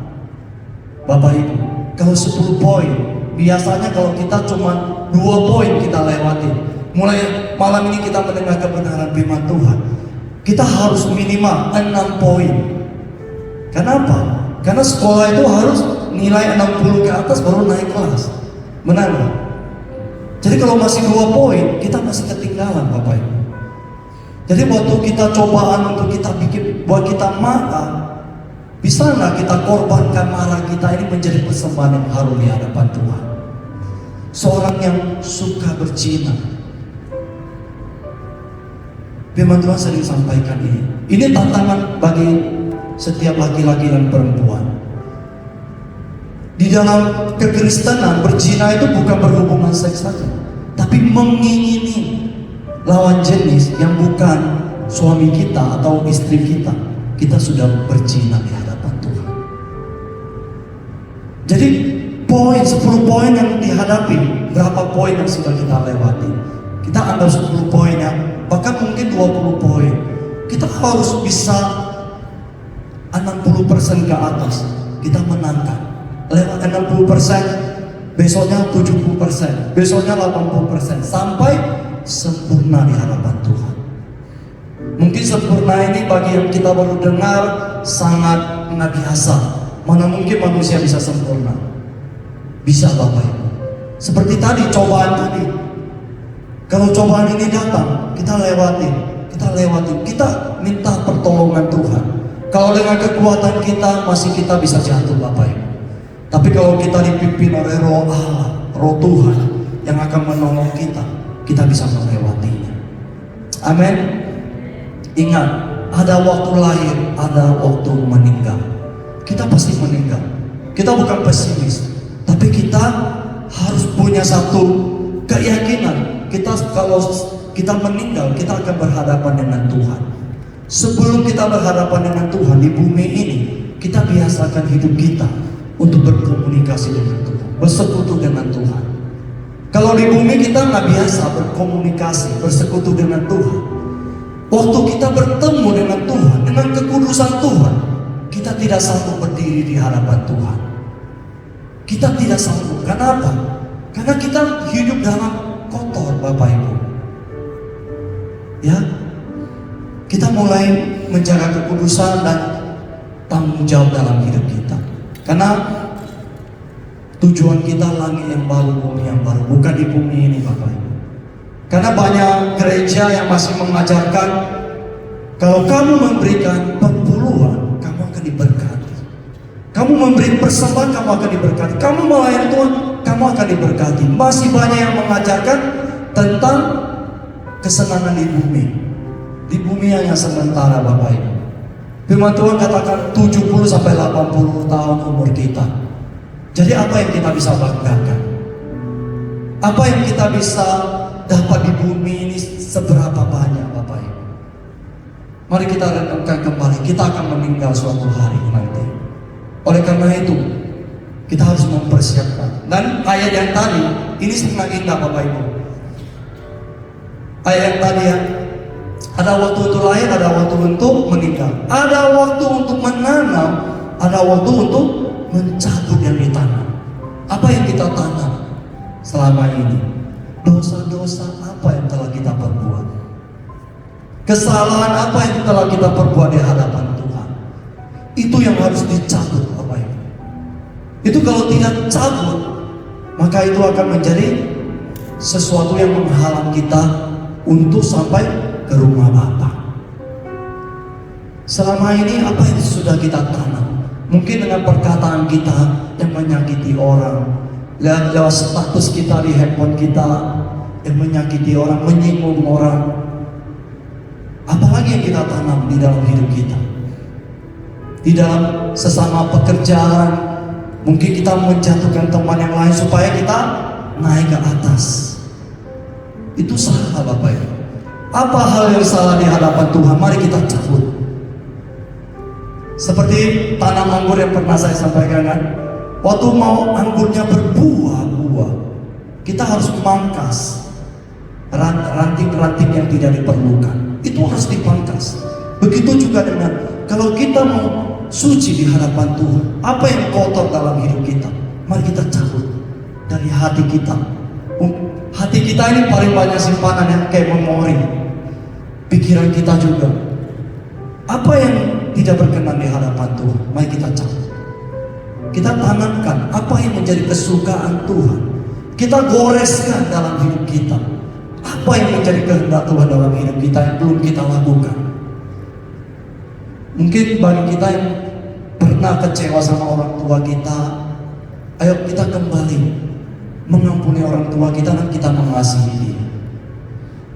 Bapak Ibu, kalau 10 poin, biasanya kalau kita cuma 2 poin kita lewati. Mulai malam ini kita mendengar kebenaran firman Tuhan, kita harus minimal 6 poin. Kenapa? Karena sekolah itu harus nilai 60 ke atas baru naik kelas. Benar nggak? Jadi kalau masih 2 poin, kita masih ketinggalan, Bapak Ibu. Jadi waktu kita cobaan untuk kita bikin, buat kita marah, bisa nggak kita korbankan marah kita ini menjadi persembahan yang harum di hadapan Tuhan? Seorang yang suka berzina, firman Tuhan sering sampaikan ini. Ini tantangan bagi setiap laki-laki dan perempuan. Di dalam kekristenan, berzina itu bukan berhubungan seks saja, tapi mengingini lawan jenis yang bukan suami kita atau istri kita. kita sudah berjinak di hadapan Tuhan. Jadi 10 poin yang dihadapi, berapa poin yang sudah kita lewati? Kita anggap 10 poin ya, bahkan mungkin 20 poin. Kita harus bisa 60% ke atas. Kita menangkan. Lewat 60%, besoknya 70%, besoknya 80%, sampai sempurna di hadapan Tuhan. Mungkin sempurna ini bagi yang kita baru dengar sangat nggak biasa. Mana mungkin manusia bisa sempurna? Bisa Bapak Ibu. Seperti tadi cobaan tadi. Kalau cobaan ini datang, kita lewatin, kita minta pertolongan Tuhan. Kalau dengan kekuatan kita masih kita bisa jatuh Bapak Ibu. Tapi kalau kita dipimpin oleh Roh Allah, Roh Tuhan yang akan menolong kita bisa melewatinya. Amin. Ingat, ada waktu lahir, ada waktu meninggal. Kita pasti meninggal. Kita bukan pesimis, tapi kita harus punya satu keyakinan. Kalau kita meninggal, kita akan berhadapan dengan Tuhan. Sebelum kita berhadapan dengan Tuhan di bumi ini, kita biasakan hidup kita untuk berkomunikasi dengan Tuhan, bersekutu dengan Tuhan. Kalau di bumi kita nggak biasa berkomunikasi, bersekutu dengan Tuhan. Waktu kita bertemu dengan Tuhan, dengan kekudusan Tuhan, kita tidak sanggup berdiri di hadapan Tuhan. Kita tidak sanggup. Kenapa? Karena kita hidup dalam kotor, Bapak Ibu. Ya, kita mulai menjaga kekudusan dan tanggung jawab dalam hidup kita. Karena tujuan kita langit yang baru, bumi yang baru, bukan di bumi ini, Bapak Ibu. Karena banyak gereja yang masih mengajarkan kalau kamu memberikan perpuluhan, kamu akan diberkati. Kamu memberi persembahan, kamu akan diberkati. Kamu melayani Tuhan, kamu akan diberkati. Masih banyak yang mengajarkan tentang kesenangan di bumi. Di bumi hanya sementara, Bapak Ibu. Firman Tuhan katakan 70-80 tahun umur kita. Jadi apa yang kita bisa banggakan? Apa yang kita bisa dapat di bumi ini seberapa banyak, Bapak Ibu? Mari kita renungkan kembali, kita akan meninggal suatu hari nanti. Oleh karena itu, kita harus mempersiapkan. Dan ayat yang tadi, ini sangat indah Bapak Ibu. Ayat yang tadi ya, ada waktu untuk lahir, ada waktu untuk meninggal. Ada waktu untuk menanam, ada waktu untuk mencabut yang ditanam. Apa yang kita tanam selama ini? Dosa-dosa apa yang telah kita perbuat? Kesalahan apa yang telah kita perbuat di hadapan Tuhan? Itu yang harus dicabut, Bapak Ibu. Itu kalau tidak cabut, maka itu akan menjadi sesuatu yang menghalang kita untuk sampai ke rumah Bapa. Selama ini apa yang sudah kita tanam? Mungkin dengan perkataan kita yang menyakiti orang, lewat status kita di handphone kita yang menyakiti orang, menyinggung orang. Apalagi yang kita tanam di dalam hidup kita? Di dalam sesama pekerjaan, mungkin kita menjatuhkan teman yang lain supaya kita naik ke atas. Itu salah, Bapak Ibu. Apa hal yang salah di hadapan Tuhan? Mari kita cabut. Seperti tanam anggur yang pernah saya sampaikan kan? Waktu mau anggurnya berbuah-buah, kita harus memangkas ranting-ranting yang tidak diperlukan. Itu harus dipangkas. Begitu juga dengan kalau kita mau suci di hadapan Tuhan, apa yang kotor dalam hidup kita, mari kita cabut dari hati kita. Hati kita ini paling banyak simpanan yang kayak memori. Pikiran kita juga. Apa yang tidak berkenan di hadapan Tuhan, mari kita cabut. Kita tanamkan apa yang menjadi kesukaan Tuhan. Kita goreskan dalam hidup kita. Apa yang menjadi kehendak Tuhan dalam hidup kita yang belum kita lakukan. Mungkin bagi kita yang pernah kecewa sama orang tua kita, ayo kita kembali mengampuni orang tua kita dan kita mengasihi dia.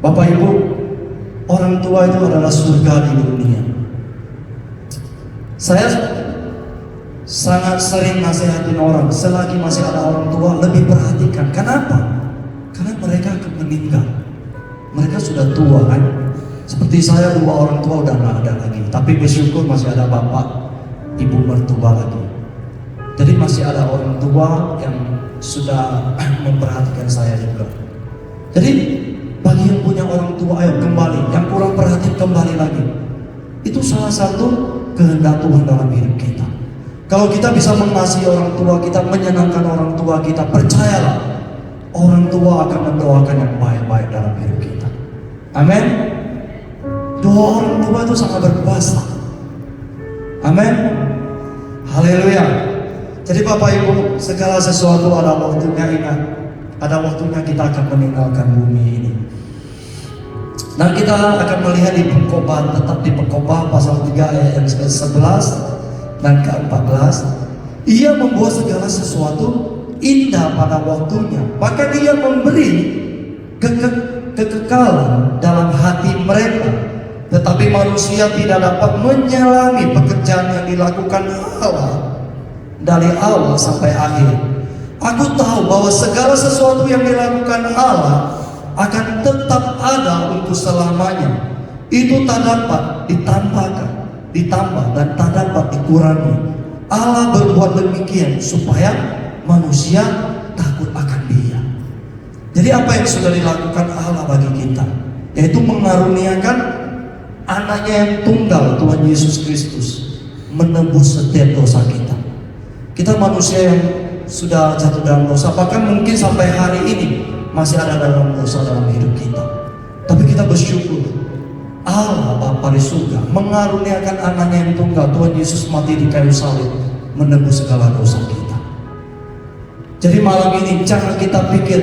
Bapak Ibu, orang tua itu adalah surga di dunia. Saya sangat sering nasihatin orang, selagi masih ada orang tua lebih perhatikan. Kenapa? Karena mereka akan meninggal. Mereka sudah tua kan. Seperti saya, dua orang tua udah nggak ada lagi, tapi bersyukur masih ada bapak, ibu mertua lagi. Jadi masih ada orang tua yang sudah memperhatikan saya juga. Jadi bagi yang punya orang tua, ayo kembali. Yang kurang perhatian kembali lagi. Itu salah satu kehendak Tuhan dalam hidup kita. Kalau kita bisa mengasihi orang tua kita, menyenangkan orang tua kita, percayalah orang tua akan mendoakan yang baik-baik dalam hidup kita. Amin. Doa orang tua itu sangat berkuasa. Amin. Haleluya. Jadi Bapak Ibu, segala sesuatu ada waktunya, ingat. Ada waktunya kita akan meninggalkan bumi ini. Dan kita akan melihat di Pengkhotbah, tetap di Pengkhotbah pasal 3 ayat yang ke-11 dan ke-14. Ia membuat segala sesuatu indah pada waktunya. Maka dia memberi kekekalan dalam hati mereka. Tetapi manusia tidak dapat menyelami pekerjaan yang dilakukan Allah dari awal sampai akhir. Aku tahu bahwa segala sesuatu yang dilakukan Allah akan tetap ada untuk selamanya. Itu tak dapat ditambah dan tak dapat dikurangi. Allah berbuat demikian supaya manusia takut akan Dia. Jadi apa yang sudah dilakukan Allah bagi kita, yaitu mengaruniakan anaknya yang tunggal, Tuhan Yesus Kristus, menebus setiap dosa kita. Kita manusia yang sudah jatuh dalam dosa, bahkan mungkin sampai hari ini masih ada dalam dosa dalam hidup kita. Tapi kita bersyukur Allah Bapa di surga mengaruniakan anaknya yang tunggal, Tuhan Yesus mati di kayu salib, menebus segala dosa kita. Jadi malam ini jangan kita pikir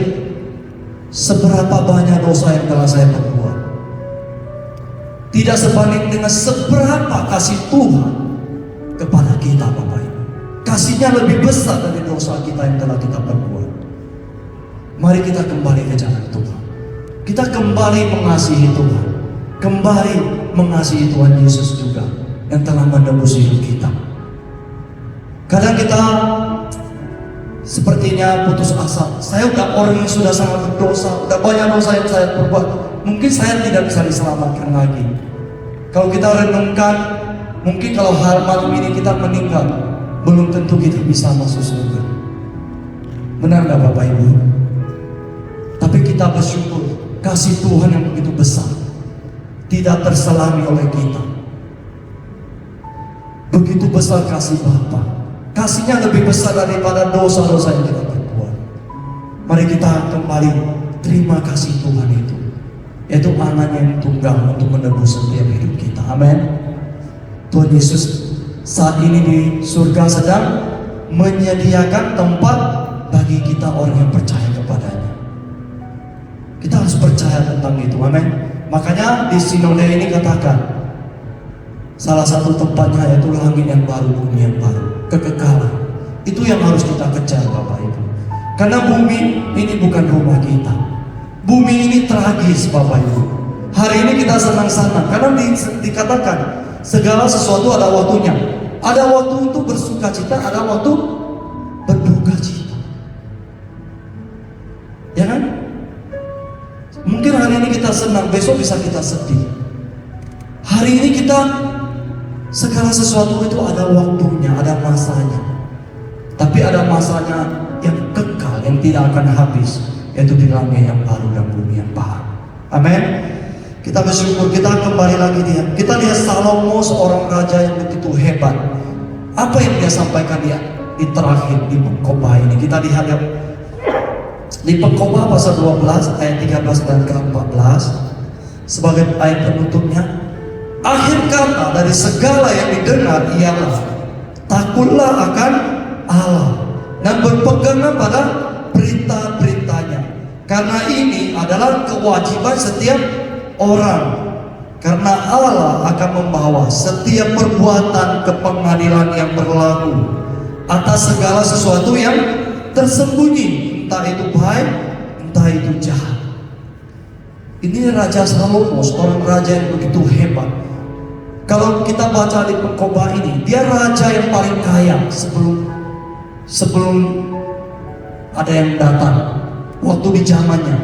seberapa banyak dosa yang telah saya perbuat, tidak sebanding dengan seberapa kasih Tuhan kepada kita, Bapak Ibu. Kasihnya lebih besar dari dosa kita yang telah kita perbuat. Mari kita kembali ke jalan Tuhan. Kita kembali mengasihi Tuhan, kembali mengasihi Tuhan Yesus juga yang telah menebus hidup kita. Kadang kita sepertinya putus asa. Saya udah orang yang sudah sangat berdosa, udah banyak dosa yang saya perbuat. Mungkin saya tidak bisa diselamatkan lagi. Kalau kita renungkan, mungkin kalau malam ini kita meninggal, belum tentu kita bisa masuk surga. Benar nggak Bapak Ibu? Tapi kita bersyukur kasih Tuhan yang begitu besar tidak terselami oleh kita. Begitu besar kasih Bapa. Kasihnya lebih besar daripada dosa-dosa yang kita perbuat. Mari kita kembali terima kasih Tuhan itu, yaitu anaknya yang tunggal untuk menebus setiap hidup kita. Amin. Tuhan Yesus saat ini di surga sedang menyediakan tempat bagi kita orang yang percaya kepadanya. Kita harus percaya tentang itu. Amin. Makanya di sinode ini katakan salah satu tempatnya yaitu langit yang baru, bumi yang baru, kekekalan. Itu yang harus kita kejar Bapak Ibu. Karena bumi ini bukan rumah kita. Bumi ini tragis Bapak Ibu. Hari ini kita senang-senang karena dikatakan segala sesuatu ada waktunya. Ada waktu untuk bersuka cita, ada waktu berduka cita. Ya kan? Mungkin hari ini kita senang, besok bisa kita sedih. Hari ini kita segala sesuatu itu ada waktunya, ada masanya. Tapi ada masanya yang kekal, yang tidak akan habis, yaitu di langit yang baru dan bumi yang baru. Amin. Kita bersyukur, kita kembali lagi dia. Kita lihat Salomo, seorang raja yang begitu hebat. Apa yang dia sampaikan dia di terakhir di Pengkhotbah ini? Kita lihat ya, di Pengkhotbah pasal 12 ayat 13 dan ke-14 sebagai ayat penutupnya. Akhir kata dari segala yang didengar ialah takutlah akan Allah dan berpeganglah pada berita-beritanya, karena ini adalah kewajiban setiap orang. Karena Allah akan membawa setiap perbuatan ke pengadilan yang berlaku atas segala sesuatu yang tersembunyi, entah itu baik, entah itu jahat. Ini Raja Salomo, seorang raja yang begitu hebat. Kalau kita baca di Pengkhotbah ini, dia raja yang paling kaya sebelum ada yang datang. Waktu di zamannya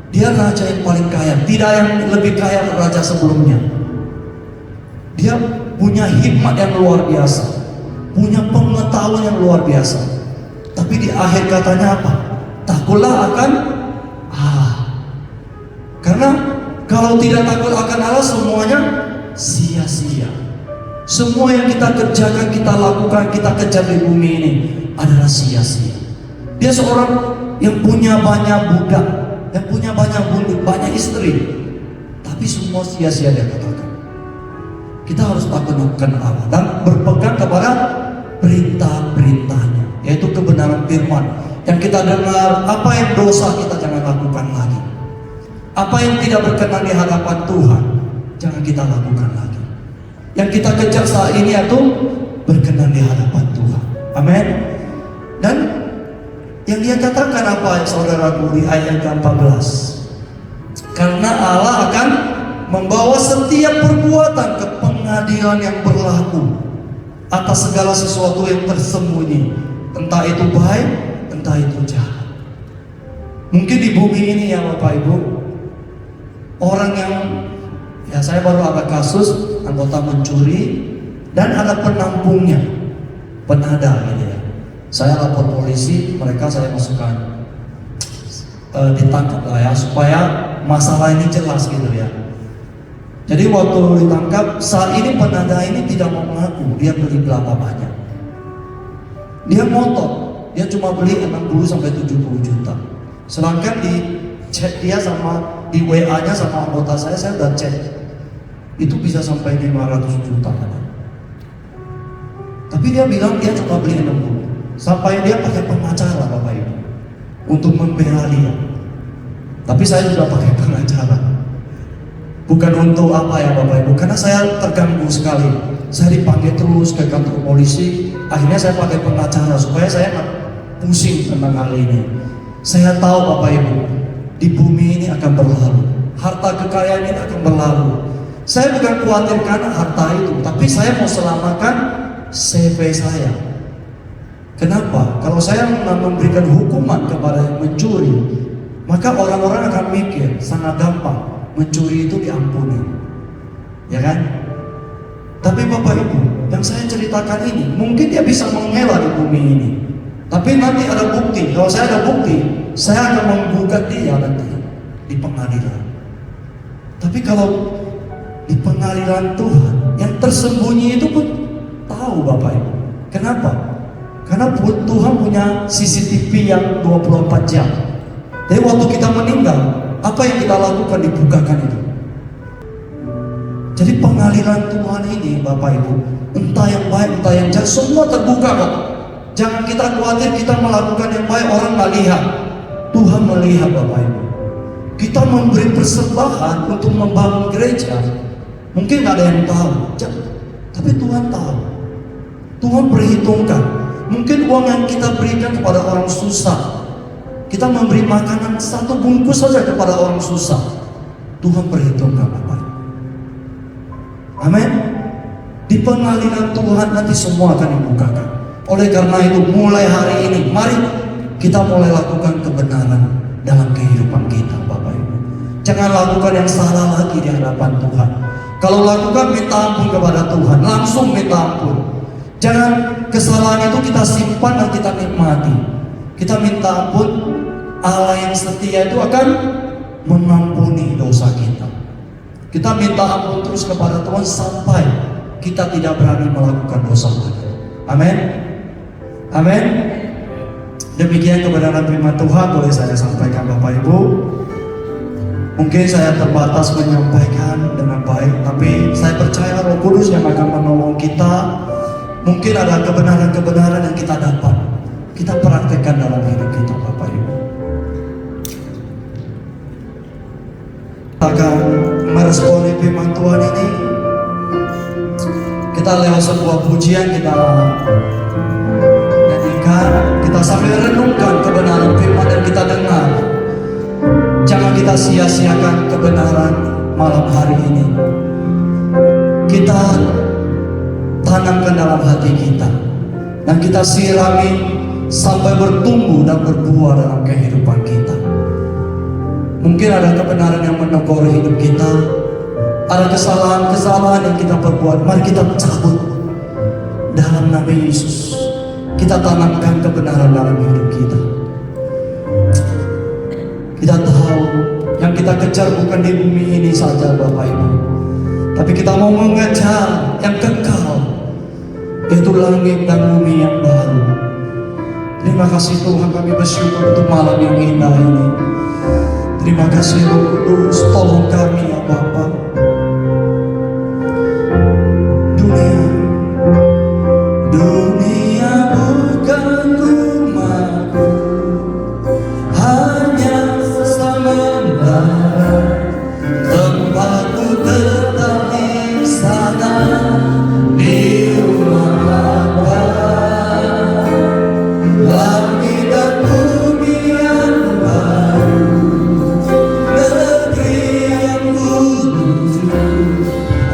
Dia raja yang paling kaya, tidak yang lebih kaya dari raja sebelumnya. Dia punya hikmat yang luar biasa, punya pengetahuan yang luar biasa. Tapi di akhir katanya apa? Takutlah akan Allah. Karena kalau tidak takut akan Allah, semuanya sia-sia. Semua yang kita kerjakan, kita lakukan, kita kejar di bumi ini adalah sia-sia. Dia seorang yang punya banyak budak, yang punya banyak budak, banyak istri, tapi semua sia-sia dia katakan. Kita harus takut akan Allah dan berpegang kepada perintah-perintahnya, yaitu kebenaran firman. Yang kita dengar, apa yang dosa kita jangan lakukan lagi. Apa yang tidak berkenan di hadapan Tuhan, jangan kita lakukan lagi. Yang kita kejar saat ini itu berkenan di hadapan Tuhan. Amin. Dan yang dia katakan apa, saudara di ayat ke-14? Karena Allah akan membawa setiap perbuatan ke pengadilan yang berlaku atas segala sesuatu yang tersembunyi, entah itu baik, entah itu jahat. Mungkin di bumi ini ya Bapak Ibu, orang yang, ya saya baru ada kasus anggota mencuri dan ada penampungnya, penada gitu ya. Saya lapor polisi, mereka saya masukkan ditangkap lah ya, supaya masalah ini jelas gitu ya. Jadi waktu ditangkap, saat ini penada ini tidak mau mengaku dia beli berapa banyak. Dia ngotot, dia cuma beli 60 sampai 70 juta. Sedangkan di chat dia sama di WA-nya sama anggota saya udah chat. Itu bisa sampai 500 juta. Tapi dia bilang dia cuma beli 60. Sampai dia pakai pengacara Bapak Ibu untuk membela dia. Tapi saya juga pakai pengacara. Bukan untuk apa ya Bapak Ibu, karena saya terganggu sekali. Saya dipanggil terus ke kantor polisi. Akhirnya saya pakai pengacara supaya saya nggak pusing tentang hal ini. Saya tahu Bapak Ibu, di bumi ini akan berlalu, harta kekayaan ini akan berlalu. Saya bukan khawatir karena harta itu, tapi saya mau selamatkan CV saya. Kenapa? Kalau saya memberikan hukuman kepada yang mencuri, maka orang-orang akan mikir sangat gampang, mencuri itu diampuni, ya kan? Tapi Bapak Ibu, yang saya ceritakan ini, mungkin dia bisa mengelak di bumi ini, tapi nanti ada bukti. Kalau saya ada bukti, saya akan menggugat dia nanti di pengadilan. Tapi kalau di pengadilan Tuhan, yang tersembunyi itu pun tahu Bapak Ibu. Kenapa? Karena Tuhan punya CCTV yang 24 jam. Jadi waktu kita meninggal, apa yang kita lakukan dibukakan itu. Jadi pengadilan Tuhan ini Bapak Ibu, entah yang baik, entah yang jahat, semua terbuka kok. Jangan kita khawatir kita melakukan yang baik orang nggak lihat. Tuhan melihat Bapak Ibu. Kita memberi persembahan untuk membangun gereja, mungkin nggak ada yang tahu, tapi Tuhan tahu. Tuhan perhitungkan. Mungkin uang yang kita berikan kepada orang susah, kita memberi makanan 1 bungkus saja kepada orang susah, Tuhan perhitungkan Bapak. Amin. Di pengadilan Tuhan nanti semua akan dibukakan. Oleh karena itu mulai hari ini, mari kita mulai lakukan kebenaran dalam kehidupan kita Bapak Ibu. Jangan lakukan yang salah lagi di hadapan Tuhan. Kalau lakukan, minta ampun kepada Tuhan, langsung minta ampun. Jangan kesalahan itu kita simpan dan kita nikmati. Kita minta ampun, Allah yang setia itu akan mengampuni dosa kita. Kita minta ampun terus kepada Tuhan sampai kita tidak berani melakukan dosa lagi. Amin. Amin. Demikian kebenaran firman Tuhan boleh saya sampaikan Bapak Ibu. Mungkin saya terbatas menyampaikan dengan baik, tapi saya percaya Roh Kudus yang akan menolong kita. Mungkin ada kebenaran-kebenaran yang kita dapat, kita praktekkan dalam hidup kita Bapak Ibu. Akan meresponi firman Tuhan ini, kita lewat sebuah pujian kita nyanyikan, kita sambil renungkan kebenaran firman yang kita dengar. Jangan kita sia-siakan kebenaran malam hari ini. Kita tanamkan dalam hati kita dan kita sirami sampai bertumbuh dan berbuah dalam kehidupan kita. Mungkin ada kebenaran yang menegur hidup kita, ada kesalahan-kesalahan yang kita perbuat. Mari kita cabut dalam nama Yesus. Kita tanamkan kebenaran dalam hidup kita. Kita tahu yang kita kejar bukan di bumi ini saja Bapak Ibu, tapi kita mau mengejar yang kekal, yaitu langit dan bumi yang baru. Terima kasih Tuhan, kami bersyukur untuk malam yang indah ini. Terima kasih Roh Kudus, tolong kami ya Bapa. Dunia bukan rumahku, hanya sementara. Tempatku tetap di sana, di rumah Bapa. Langit dan bumi yang baru, negeri yang ku tuju,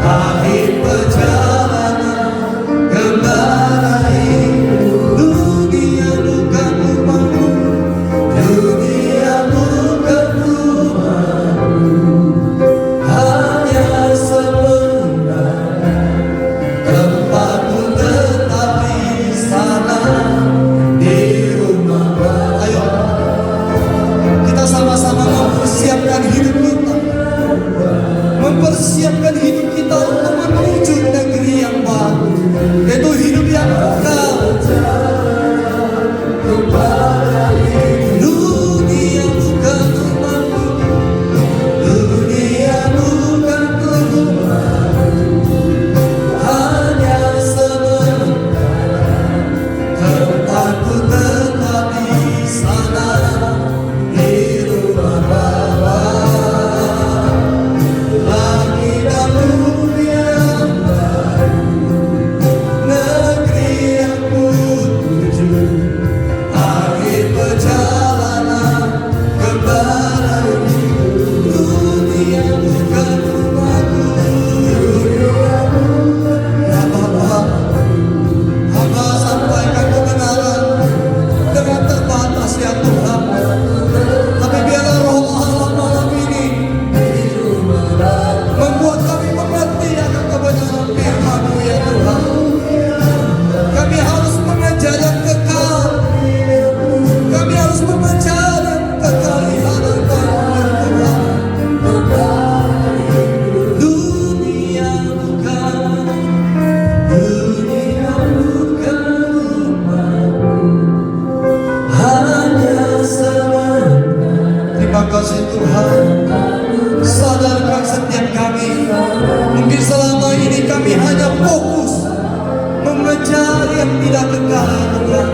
akhir perjalanan kembali hidup. Dunia bukan rumahku, dunia bukan rumahku, hanya sementara. Tempatku tetap di sana, di rumah Bapa. Ayo kita sama-sama mempersiapkan hidup kita, mempersiapkan hidup kita untuk menuju negeri yang baru, yaitu hidup yang kekal. Dunia bukan rumahku, dunia bukan rumahku, hanya sementara. Tempatku tetap di sana, di rumah Bapa. Langit dan bumi yang baru, negeri yang ku tuju, akhir perjalanan kembali hidup. Dunia bukan rumahku, ya Bapa. Hamba sampaikan kebenaran dengan terbatas ya Tuhan, tapi biarlah Roh Allah malam ini membuat kami mengerti akan kebenaran firman-Mu ya Tuhan. Kami harus mengejar yang kekal, kami harus mengejar yang kekal di hadapan-Mu ya Tuhan. Dunia bukan rumahku, hanya sementara. Terima kasih Tuhan, sadarkan setiap kami. Mungkin selama ini kami hanya fokus mengejar yang tidak kekal ya Tuhan.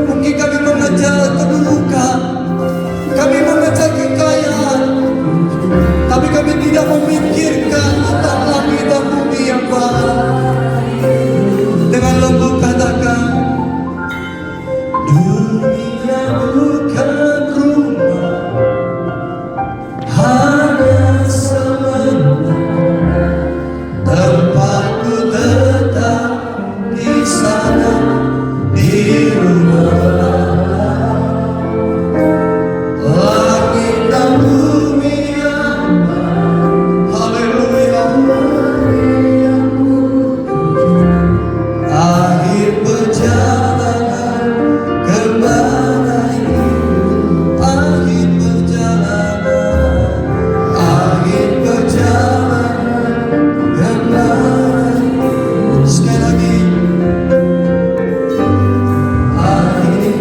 Mungkin kami mengejar kedudukan, kami mengejar kekayaan, tapi kami tidak memikirkan tentang langit dan bumi yang baru. Dengan lembut katakan, dunia bukan rumah, hanya sementara. Tempatku tetap di sana, di rumah Bapa. Langit dan bumi yang baru, haleluya. Akhir perjalanan kembali hidup, akhir perjalanan, akhir perjalanan kembali hidup. Sekali lagi, akhir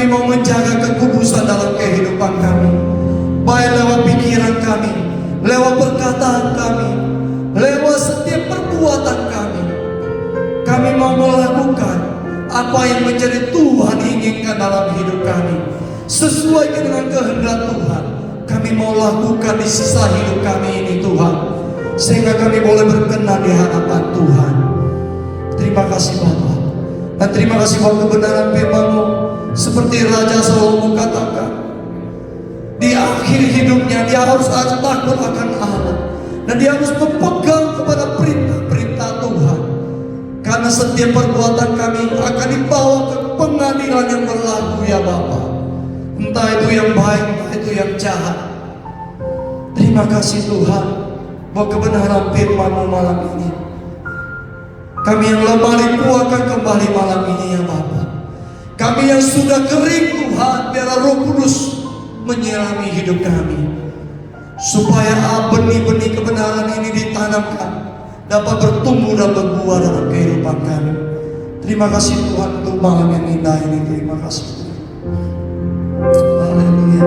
mau menjaga kekudusan dalam kehidupan kami, baik lewat pikiran kami, lewat perkataan kami, lewat setiap perbuatan kami. Kami mau melakukan apa yang menjadi Tuhan inginkan dalam hidup kami, sesuai dengan kehendak Tuhan. Kami mau lakukan di sisa hidup kami ini Tuhan, sehingga kami boleh berkenan di hadapan Tuhan. Terima kasih Bapa, dan terima kasih buat kebenaran firman-Mu. Seperti Raja Salomo katakan, di akhir hidupnya dia harus takut akan Allah, dan dia harus berpegang kepada perintah-perintah Tuhan. Karena setiap perbuatan kami akan dibawa ke pengadilan yang berlaku ya Bapa. Entah itu yang baik, entah itu yang jahat. Terima kasih Tuhan buat kebenaran firman-Mu malam ini. Kami yang lemah dikuatkan kembali malam ini ya Bapa. Kami yang sudah kering Tuhan, biarlah Roh Kudus menyirami hidup kami, supaya benih-benih kebenaran ini ditanamkan, dapat bertumbuh dan berbuah dalam kehidupan kami. Terima kasih Tuhan untuk malam yang indah ini. Terima kasih Tuhan. Haleluya.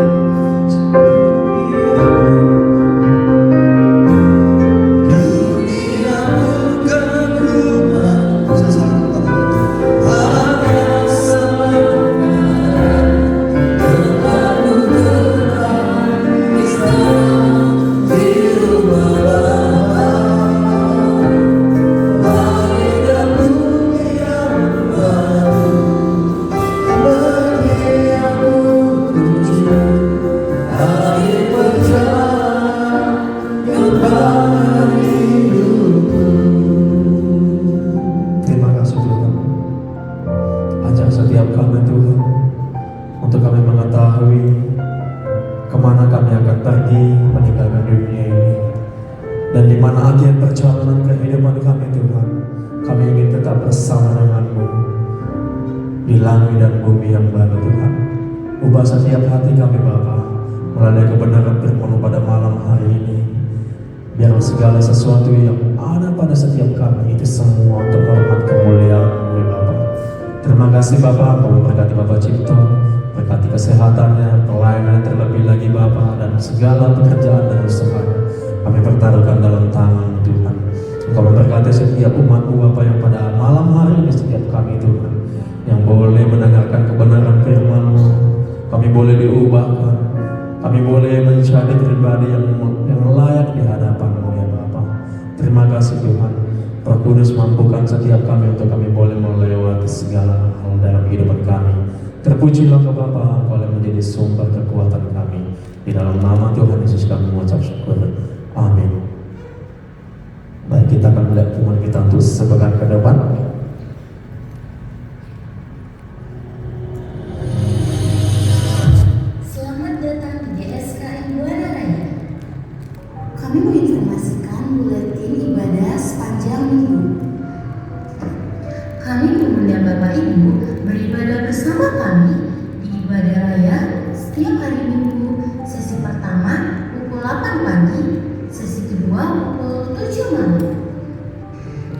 Kemana kami akan pergi meninggalkan dunia ini, dan di mana akhir perjalanan kehidupan kami Tuhan. Kami ingin tetap bersama dengan-Mu di langit dan bumi yang baru Tuhan. Ubah setiap hati kami Bapa melalui kebenaran firman-Mu pada malam hari ini. Biar segala sesuatu yang ada pada setiap kami itu semua untuk hormat kemuliaan-Mu ya Bapa. Terima kasih Bapa, kami berkati Bapak Cipto, berkati kesehatannya, pelayanan terlebih lagi Bapa, dan segala pekerjaan dan usahanya kami pertaruhkan dalam tangan Tuhan. Engkau memberkati setiap umat-Mu Bapa yang pada malam hari ini, setiap kami Tuhan yang boleh mendengarkan kebenaran firman-Mu. Kami boleh diubahkan, kami boleh menjadi pribadi yang layak di hadapan-Mu ya Bapa. Terima kasih Tuhan. Roh Kudus mampukan setiap kami untuk kami boleh melewati segala hal dalam kehidupan kami. Terpujilah Engkau Bapa, Engkau yang menjadi sumber kekuatan kami. Di dalam nama Tuhan Yesus kami mengucap syukur. Amin. Baik, kita akan melihat firman kita untuk sepekan ke depan. Selamat datang di GSKI Buana Raya. Kami menginformasikan buletin ibadah sepanjang minggu. Kami mengundang Bapak Ibu beribadah bersama kami di ibadah raya setiap hari Minggu. Sesi pertama pukul 8 pagi, sesi kedua pukul 7 malam.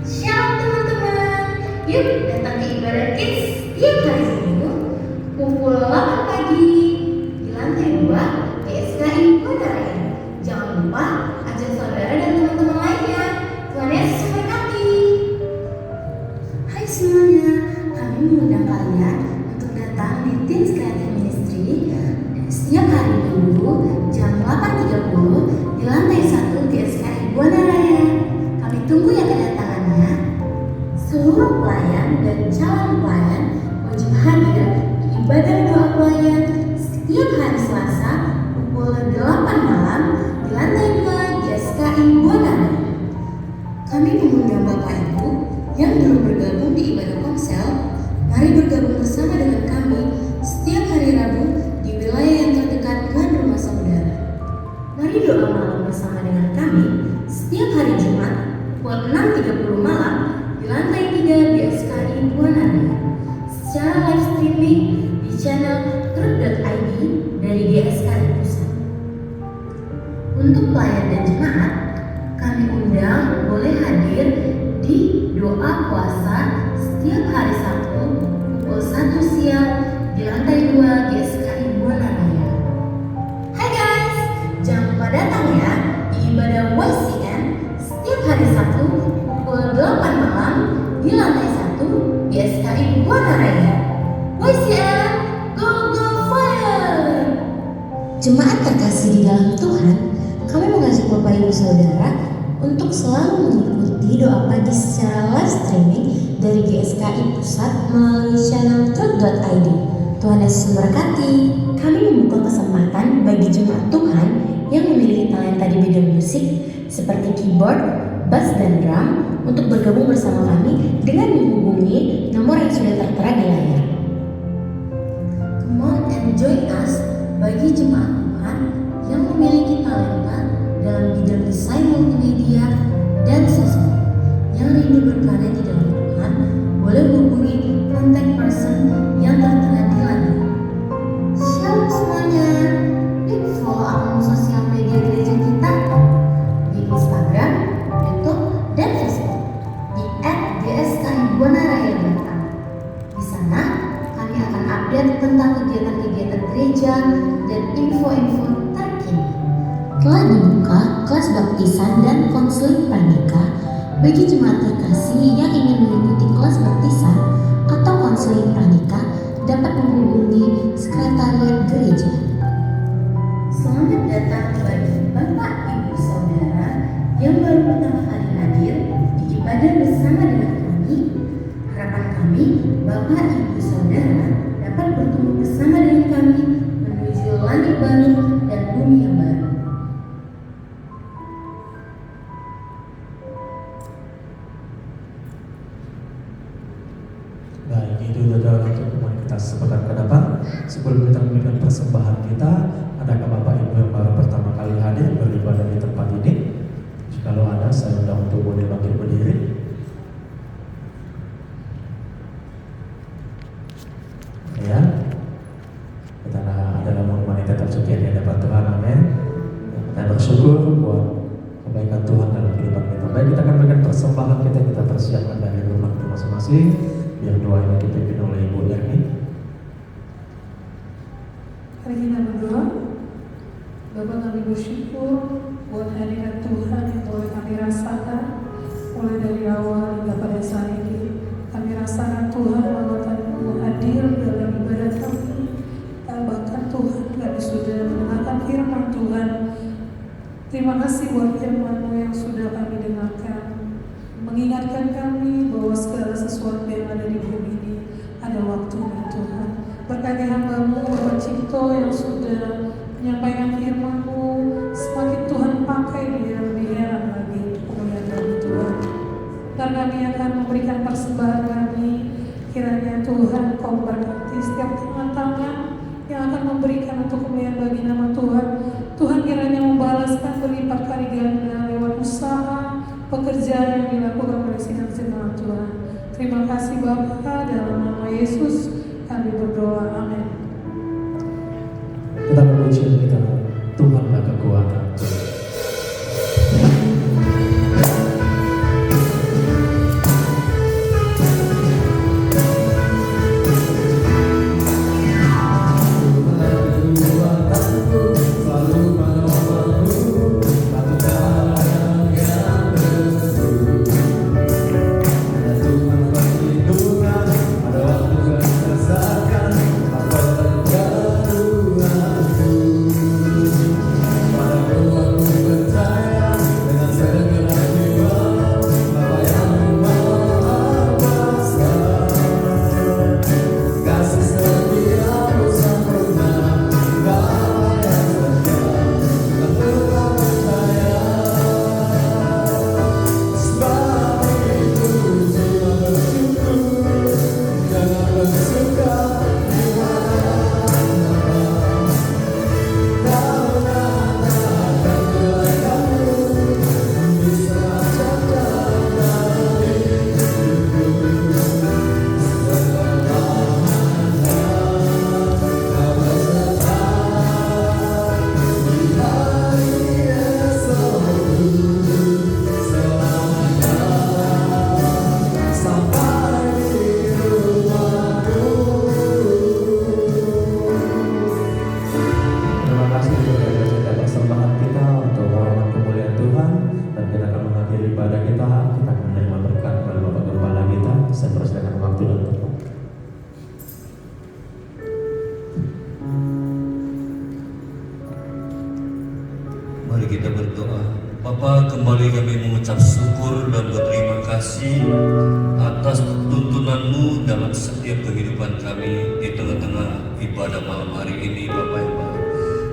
Shalom teman-teman, yuk datang ke ibadah kids setiap hari Minggu pukul 8 pagi di lantai 2 GSKI Buana Raya. Jangan lupa ajak saudara dan teman-teman lainnya. Tuhan Yesus memberkati. Hai semuanya, kami mengundang kalian untuk datang di Teens Creative Ministry setiap hari Minggu jam 8.30 di lantai 1 GSKI Buana Raya. Kami tunggu ya kedatangannya. Seluruh pelayan dan calon pelayan wajib hadir di ibadah doa pelayan setiap hari Selasa pukul 8 malam di lantai 2 GSKI Buana Raya. Kami mengundang Bapak Ibu yang belum bergabung di ibadah ponsel, mari bergabung bersama dengan kami setiap hari Rabu di wilayah yang terdekat dengan rumah saudara. Mari doa malam bersama dengan kami setiap hari Jumat pukul 6.30 malam di lantai 3 GSKI Buana Raya, secara live streaming di channel truth.id dari GSKI Pusat. Untuk pelayan dan jemaat, kami undang boleh hadir di doa puasa setiap hari Sabtu pukul 1 siang di lantai 2 GSKI Buana Raya. Hai guys, jangan lupa datang ya di ibadah YCN setiap hari Sabtu pukul 8 malam di lantai 1 GSKI Buana Raya. YCN, go go fire! Jemaat terkasih di dalam Tuhan, kami mengajak Bapak Ibu Saudara untuk selalu mengikuti doa pagi secara live streaming dari GSKI Pusat melalui channel truth.id. Tuhan Yesus memberkati. Kami membuka kesempatan bagi jemaat Tuhan yang memiliki talenta di bidang musik seperti keyboard, bass, dan drum untuk bergabung bersama kami dengan menghubungi nomor yang sudah tertera di layar. Come on and join us bagi jemaat Tuhan yang memiliki talenta dalam bidang desain multimedia dan sosmed yang rindu berkarya di dalam Tuhan, boleh hubungi contact person yang tertera di layar. Shalom semuanya, klik follow akun sosial media gereja kita di Instagram, YouTube, dan Facebook di @gski_buanaraya.com. Di sana kami akan update tentang kegiatan-kegiatan gereja dan info-info terkini. Telah dibuka kelas baptisan dan konseling pranikah bagi jemaat terkasih yang ingin mengikuti kelas baptisan atau konseling pranikah dapat menghubungi sekretariat gereja. Selamat datang bagi Bapak Ibu Saudara yang baru pertama kali hadir di ibadah bersama dengan kami. Harapan kami, Bapak Ibu Saudara dapat bertumbuh bersama dengan kami menuju langit baru dan bumi yang baru. Baik, itu adalah untuk teman kita sebentar ke depan. Sebelum kita memberikan persembahan kita, adakah Bapak Ibu yang baru pertama kali hadir beribadah di tempat ini? Kalau ada, saya undang untuk boleh bangkit berdiri. Ya, kita adalah wanita tersuci di hadapan Tuhan, amin. Kita bersyukur buat kebaikan Tuhan dalam kehidupan kita. Baik, kita akan berikan persembahan kita persiapkan dari rumah kita masing-masing. Biar doa ini dipimpin oleh Ibu Yani. Mari kita berdoa. Bapa, kami bersyukur buat hadirat Tuhan yang boleh kami rasakan mulai dari awal hingga pada saat ini. Kami rasakan Tuhan bahwa Tuhan hadir dalam ibadah kami. Bahkan Tuhan kami sudah mendengarkan firman Tuhan. Terima kasih buat firman-Mu yang sudah kami dengarkan, mengingatkan kami bahwa segala sesuatu yang ada di bumi ini ada waktunya Tuhan. Berkati hamba-Mu Bapak Cipto yang sudah menyampaikan firman-Mu, semakin Tuhan pakai dia lebih heran lagi untuk kemuliaan dari Tuhan. Dan kami akan memberikan persembahan kami, kiranya Tuhan Kau berkati setiap tangan-tangan yang akan memberikan untuk kemuliaan bagi nama Tuhan. Tuhan kiranya membalaskan berlipat kali ganda lewat usaha, pekerjaan yang dilakukan oleh sidang jemaat Tuhan. Terima kasih Bapa, dalam nama Yesus kami berdoa, amin. Kita memuji kita, Tuhanlah kekuatan. Pada kita berdoa. Bapa, kembali kami mengucap syukur dan berterima kasih atas tuntunan-Mu dalam setiap kehidupan kami di tengah-tengah ibadah malam hari ini, Bapa yang baik.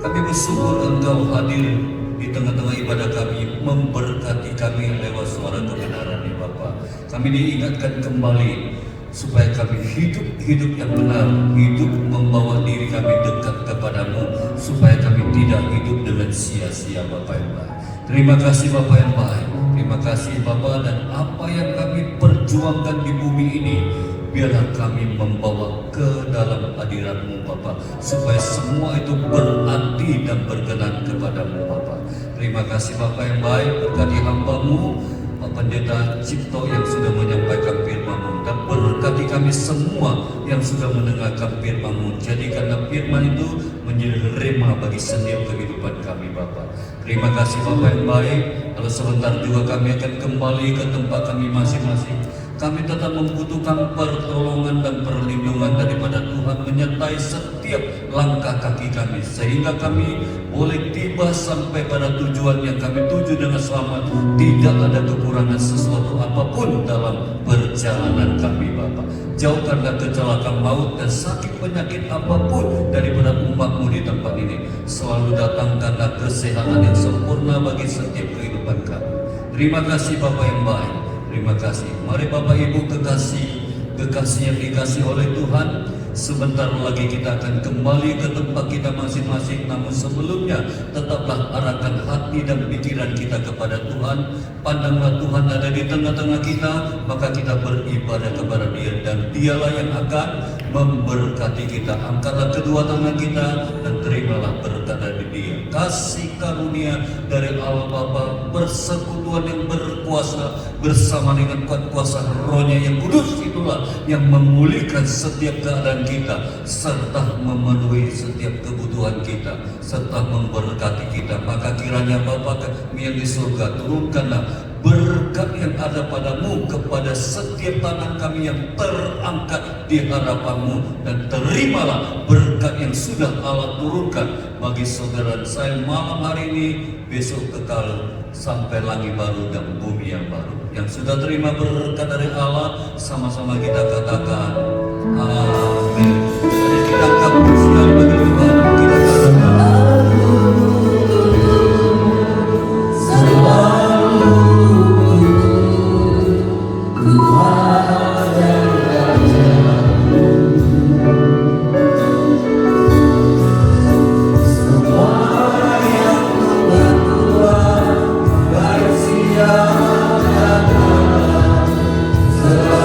Kami bersyukur Engkau hadir di tengah-tengah ibadah kami, memberkati kami lewat suara kebenaran ini, Bapa. Kami diingatkan kembali supaya kami hidup yang benar, hidup membawa diri kami dekat kepadamu, supaya kami tidak hidup dengan sia-sia, Bapa yang baik. Terima kasih Bapa yang baik, terima kasih Bapa, dan apa yang kami perjuangkan di bumi ini, biarlah kami membawa ke dalam hadirat-Mu Bapa, supaya semua itu berarti dan berkenan kepadamu Bapa. Terima kasih Bapa yang baik, berkati hamba-Mu Pak Pendeta Cipto yang sudah menyampaikan firman-Mu, dan berkati kami semua yang sudah mendengarkan firman-Mu. Jadikanlah firman itu menjadi rema bagi setiap kehidupan kami Bapa. Terima kasih Bapa yang baik. Kalau sebentar juga kami akan kembali ke tempat kami masing-masing. Kami tetap membutuhkan pertolongan dan perlindungan daripada Tuhan menyertai setiap langkah kaki kami, sehingga kami boleh tiba sampai pada tujuan yang kami tuju dengan selamat. Tidak ada kekurangan sesuatu apapun dalam perjalanan kami Bapa. Jauhkanlah kecelakaan maut dan sakit penyakit apapun daripada umat-Mu di tempat ini. Selalu datangkanlah kesehatan yang sempurna bagi setiap kehidupan kami. Terima kasih Bapa yang baik. Terima kasih. Mari Bapak Ibu kekasih yang dikasih oleh Tuhan, sebentar lagi kita akan kembali ke tempat kita masing-masing. Namun sebelumnya tetaplah arahkan hati dan pikiran kita kepada Tuhan. Pandanglah Tuhan ada di tengah-tengah kita, maka kita beribadah kepada Dia, dan Dialah yang akan memberkati kita. Angkatlah kedua tangan kita dan terimalah berkat dari Dia. Kasih karunia dari Allah Bapa, persekutuan yang berkuasa bersama dengan kuat kuasa Roh-Nya yang kudus, itulah yang memulihkan setiap keadaan kita, serta memenuhi setiap kebutuhan kita, serta memberkati kita. Maka kiranya Bapa kami yang di surga, turunkanlah berkat yang ada padamu kepada setiap tangan kami yang terangkat di hadapan-Mu, dan terimalah berkat yang sudah Allah turunkan bagi saudara saya malam hari ini, besok kekal sampai langit baru dan bumi yang baru. Yang sudah terima berkat dari Allah, sama-sama kita katakan amin. Mari kita angkat pujian bagi Tuhan, kita katakan selalu Tuhan yang raja. Semua yang membuat Tuhan baik siang dan malam selalu.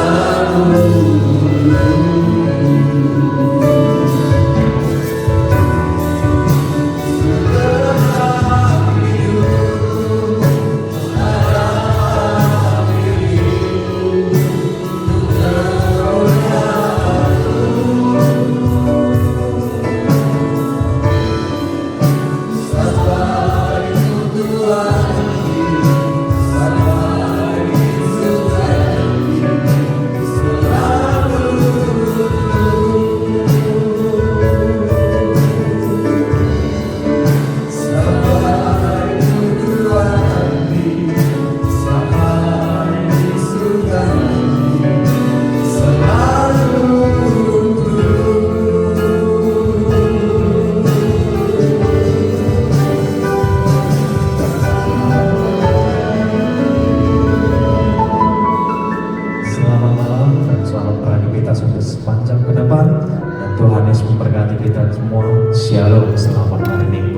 Sepanjang ke depan, dan Tuhan Yesus memberkati kita semua. Shalom, selamat hari ini.